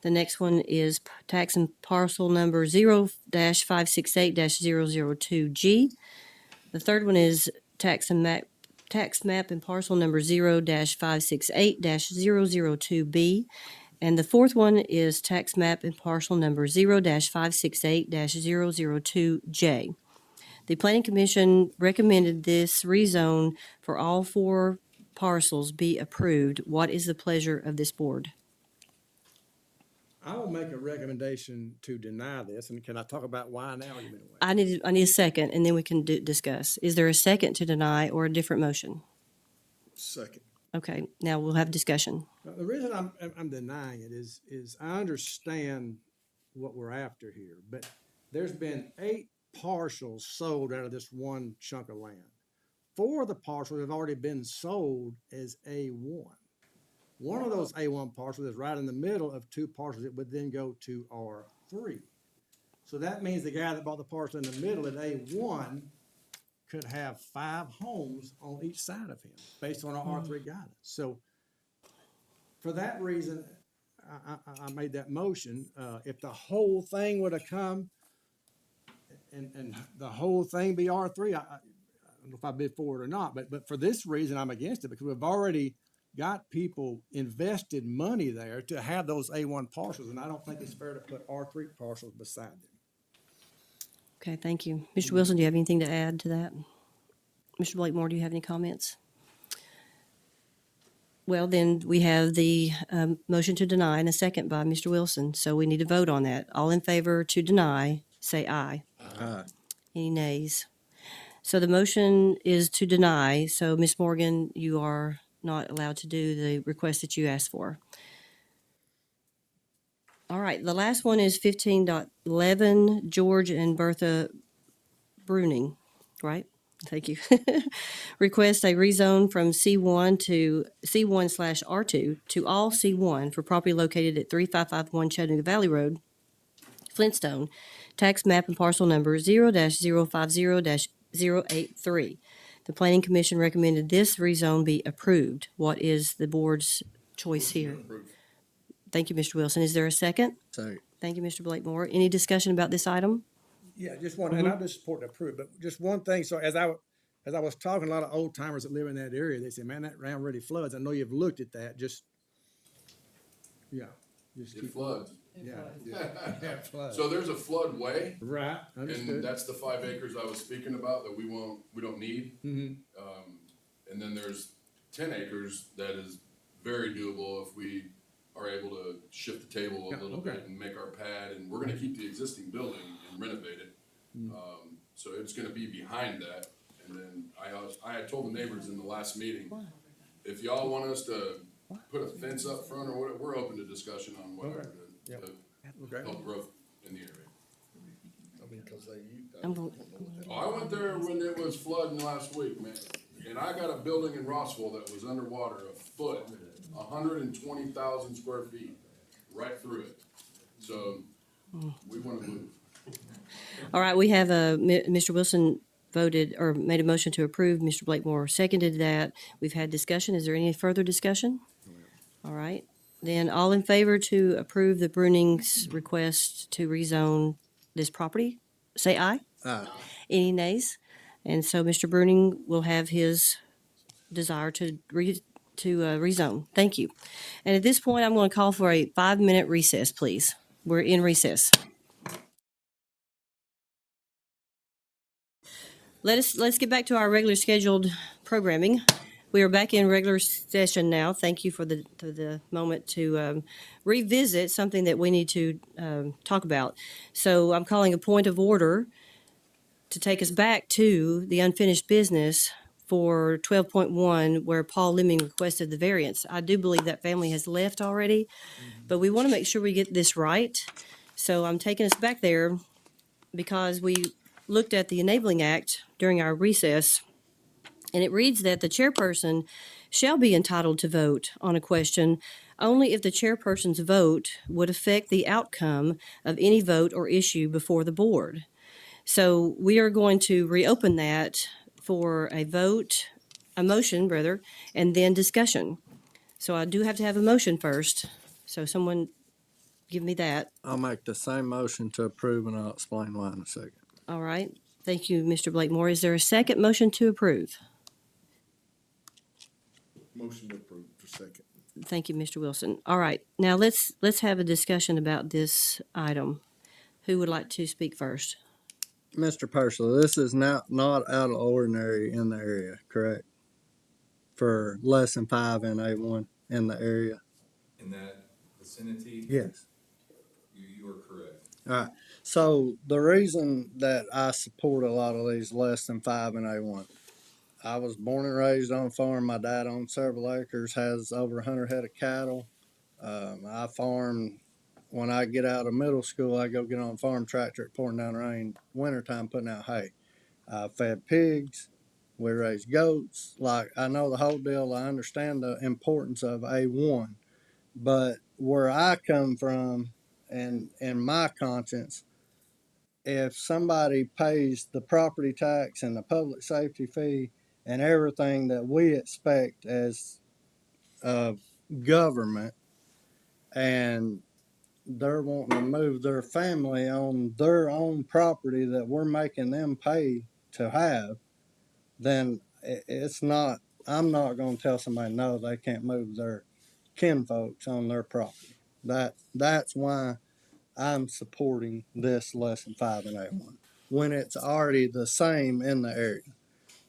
The next one is tax and parcel number 0-568-002G. The third one is tax map and parcel number 0-568-002B. And the fourth one is tax map and parcel number 0-568-002J. The Planning Commission recommended this rezone for all four parcels be approved. What is the pleasure of this board? I will make a recommendation to deny this, and can I talk about why now? Or you mean wait? I need a second, and then we can discuss. Is there a second to deny or a different motion? Second. Okay, now we'll have discussion. Now, the reason I'm denying it is I understand what we're after here, but there's been 8 parcels sold out of this one chunk of land. 4 of the parcels have already been sold as A1. One of those A1 parcels is right in the middle of 2 parcels that would then go to R3. So that means the guy that bought the parcel in the middle at A1 could have 5 homes on each side of him based on our R3 guidance. So for that reason, I made that motion. If the whole thing would have come and the whole thing be R3, I don't know if I'd be for it or not, but for this reason, I'm against it because we've already got people invested money there to have those A1 parcels, and I don't think it's fair to put R3 parcels beside them. Okay, thank you. Mr. Wilson, do you have anything to add to that? Mr. Blakemore, do you have any comments? Well, then we have the motion to deny and a second by Mr. Wilson, so we need to vote on that. All in favor to deny, say aye. Aye. Any nays? So the motion is to deny, so Ms. Morgan, you are not allowed to do the request that you asked for. All right, the last one is 15.11, George and Bertha Bruning, right? Thank you. Request a rezone from C1 to C1/R2 to all C1 for property located at 3551 Chattanooga Valley Road, Flintstone, tax map and parcel number 0-050-083. The Planning Commission recommended this rezone be approved. What is the board's choice here? Thank you, Mr. Wilson. Is there a second? Second. Thank you, Mr. Blakemore. Any discussion about this item? Yeah, just one, and I just support the approve, but just one thing. So as I was talking, a lot of old timers that live in that area, they say, "Man, that ground really floods." I know you've looked at that. Just It floods. Yeah, it floods. So there's a floodway, Right, understood. and that's the 5 acres I was speaking about that we don't need. Mhm. And then there's 10 acres that is very doable if we are able to shift the table a little bit and make our pad, and we're gonna keep the existing building and renovate it. So it's gonna be behind that, and then I had told the neighbors in the last meeting, if y'all want us to put a fence up front or whatever, we're open to discussion on whatever to help growth in the area. I mean, cause they, I went there when it was flooding last week, man, and I got a building in Rossville that was underwater a foot, 120,000 square feet, right through it. So we want to move. All right, we have Mr. Wilson voted or made a motion to approve. Mr. Blakemore seconded that. We've had discussion. Is there any further discussion? All right, then all in favor to approve the Bruning's request to rezone this property, say aye. Aye. Any nays? And so Mr. Bruning will have his desire to rezone. Thank you. And at this point, I'm going to call for a 5-minute recess, please. We're in recess. let's get back to our regular scheduled programming. We are back in regular session now. Thank you for the moment to revisit something that we need to talk about. So I'm calling a point of order to take us back to the unfinished business for 12.1, where Paul Lemming requested the variance. I do believe that family has left already, but we want to make sure we get this right. So I'm taking us back there because we looked at the Enabling Act during our recess, and it reads that the chairperson shall be entitled to vote on a question only if the chairperson's vote would affect the outcome of any vote or issue before the board. So we are going to reopen that for a vote, a motion rather, and then discussion. So I do have to have a motion first. So someone give me that. I'll make the same motion to approve, and I'll explain why in a second. All right. Thank you, Mr. Blakemore. Is there a second motion to approve? Motion to approve for second. Thank you, Mr. Wilson. All right. Now let's have a discussion about this item. Who would like to speak first? Mr. Purcell, this is not out of ordinary in the area, correct? For less than 5 in A1 in the area? In that vicinity? Yes. You are correct. All right. So the reason that I support a lot of these less than 5 in A1, I was born and raised on a farm. My dad owns several acres, has over 100 head of cattle. I farm. When I get out of middle school, I go get on a farm tractor at pouring down rain, wintertime, putting out hay. I fed pigs. We raise goats. Like, I know the whole deal. I understand the importance of A1. But where I come from, and in my conscience, if somebody pays the property tax and the public safety fee and everything that we expect as government, and they're wanting to move their family on their own property that we're making them pay to have, then it's not, I'm not going to tell somebody no, they can't move their kinfolks on their property. That's why I'm supporting this less than 5 in A1 when it's already the same in the area.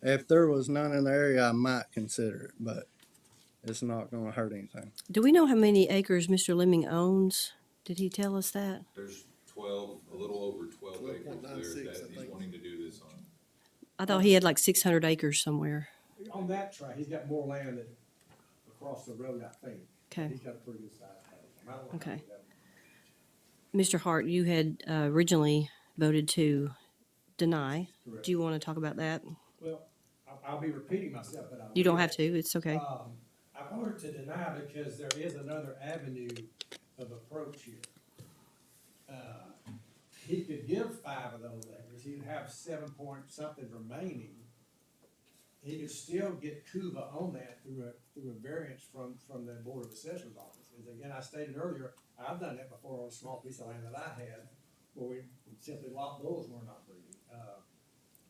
If there was none in the area, I might consider it, but it's not going to hurt anything. Do we know how many acres Mr. Lemming owns? Did he tell us that? There's 12, a little over 12 acres there 12.96, that I he's think. wanting to do this on. I thought he had like 600 acres somewhere. On that track, he's got more land than across the road, I think. Okay. He's got a pretty good size house. I don't know Okay. how Mr. Hart, you had originally voted to deny. Correct. Do you want to talk about that? Well, I'll be repeating myself, but I You don't will. have to. It's okay. I voted to deny because there is another avenue of approach here. He could give 5 of those acres, he'd have 7 point something remaining. He could still get CUVA on that through a variance from the Board of Assessors office. As again, I stated earlier, I've done that before on a small piece of land that I had, where we simply locked bulls were not breeding.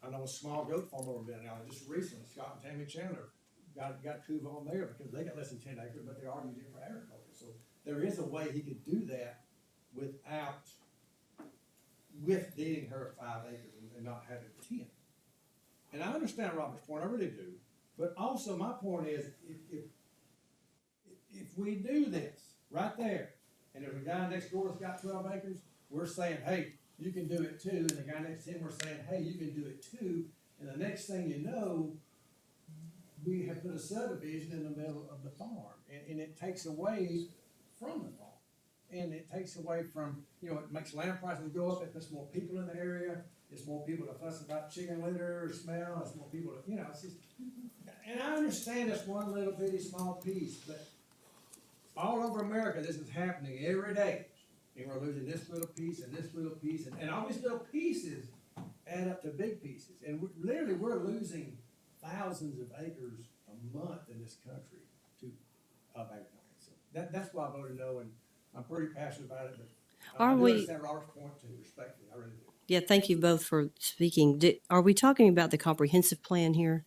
I know a small goat farm over there now, just recently, Scott and Tammy Chandler got CUVA on there because they got less than 10 acres, but they are using it for agriculture. So there is a way he could do that with deeding her 5 acres and not having 10. And I understand Robert's point, I really do. But also my point is, if we do this right there, and there's a guy next door that's got 12 acres, we're saying, hey, you can do it too. And the guy next to him, we're saying, hey, you can do it too. And the next thing you know, we have put a subdivision in the middle of the farm. And it takes away from the farm. And it takes away from, it makes land prices go up, it puts more people in the area, it's more people to fuss about chicken litter or smell, it's more people to, it's just, and I understand it's one little bitty small piece, but all over America, this is happening every day. And we're losing this little piece and this little piece, and all these little pieces add up to big pieces. And we're losing thousands of acres a month in this country of agriculture. So that's why I voted no, and I'm pretty passionate about it, but I do understand Robert's point too, respectfully, I really do. Yeah, thank you both for speaking. Are we talking about the comprehensive plan here?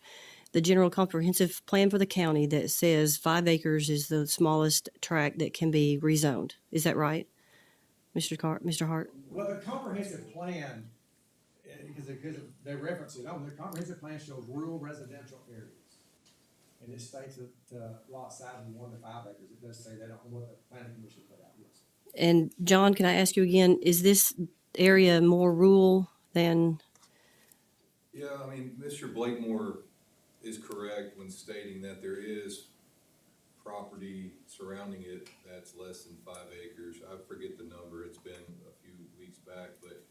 The general comprehensive plan for the county that says 5 acres is the smallest tract that can be rezoned. Is that right, Mr. Hart? Well, the comprehensive plan because they reference it, oh, the comprehensive plan shows rural residential areas. And it states that, lot size is 1 to 5 acres, it does say that on what the planning commission put out, yes. And John, can I ask you again, is this area more rural than, Yeah, I mean, Mr. Blakemore is correct when stating that there is property surrounding it that's less than 5 acres. I forget the number, it's been a few weeks back, but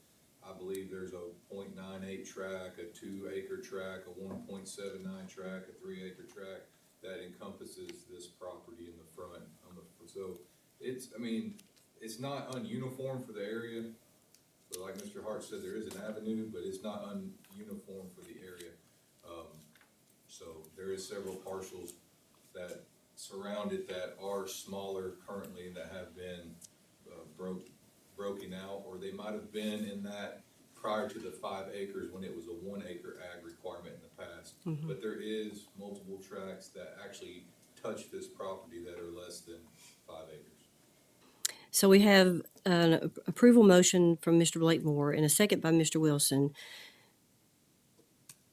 I believe there's a .98 tract, a 2 acre tract, a 1.79 tract, a 3 acre tract that encompasses this property in the front. So it's, I mean, it's not ununiform for the area. So like Mr. Hart said, there is an avenue, but it's not ununiform for the area. So there is several parcels that surround it that are smaller currently and that have been broken out, or they might have been in that prior to the 5 acres when it was a 1 acre ag requirement in the past. But there is multiple tracts that actually touch this property that are less than 5 acres. so we have an approval motion from Mr. Blakemore and a second by Mr. Wilson.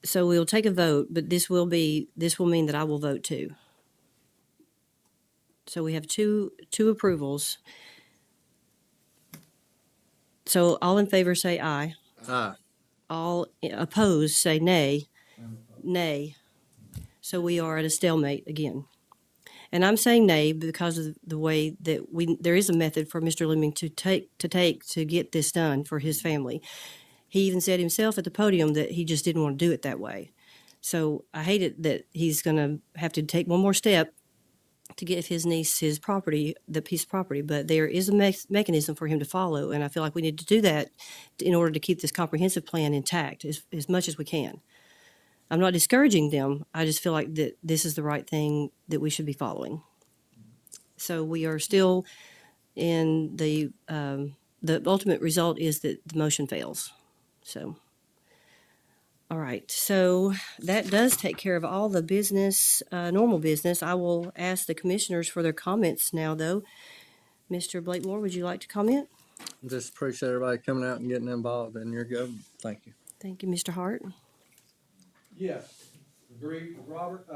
So we'll take a vote, but this will mean that I will vote too. So we have two approvals. So all in favor say aye. Aye. All opposed say nay. Nay. So we are at a stalemate again. And I'm saying nay because of the way that there is a method for Mr. Leeming to get this done for his family. He even said himself at the podium that he just didn't want to do it that way. So I hate it that he's going to have to take one more step to give his niece his property, the piece of property, but there is a mechanism for him to follow, and I feel like we need to do that in order to keep this comprehensive plan intact as much as we can. I'm not discouraging them. I just feel like that this is the right thing that we should be following. So we are still in the ultimate result is that the motion fails. So, all right. So that does take care of all the business, normal business. I will ask the commissioners for their comments now, though. Mr. Blakemore, would you like to comment? Just appreciate everybody coming out and getting involved in your government. Thank you. Thank you, Mr. Hart. Yes, agreed with Robert.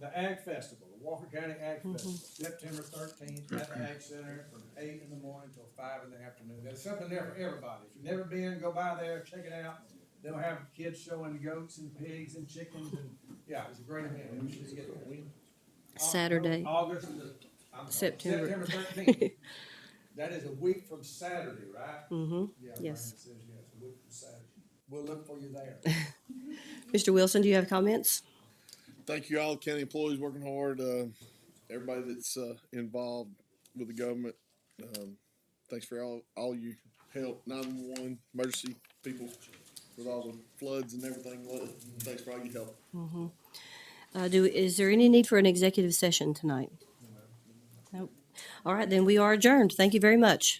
The Ag Festival, the Walker County Ag Festival, September 13th at the Ag Center from 8 in the morning till 5 in the afternoon. There's something there for everybody. If you've never been, go by there, check it out. They'll have kids showing goats and pigs and chickens, and yeah, it's a great event. We should get there. Saturday. September 13th. That is a week from Saturday, right? Mm-hmm. Yeah, Yes. Brandon says yes, a week from Saturday. We'll look for you there. Mr. Wilson, do you have comments? Thank you all county employees working hard, everybody that's involved with the government. Thanks for all you help, 911, emergency people with all the floods and everything. Thanks for all your help. Mm-hmm. Is there any need for an executive session tonight? Nope. All right, then we are adjourned. Thank you very much.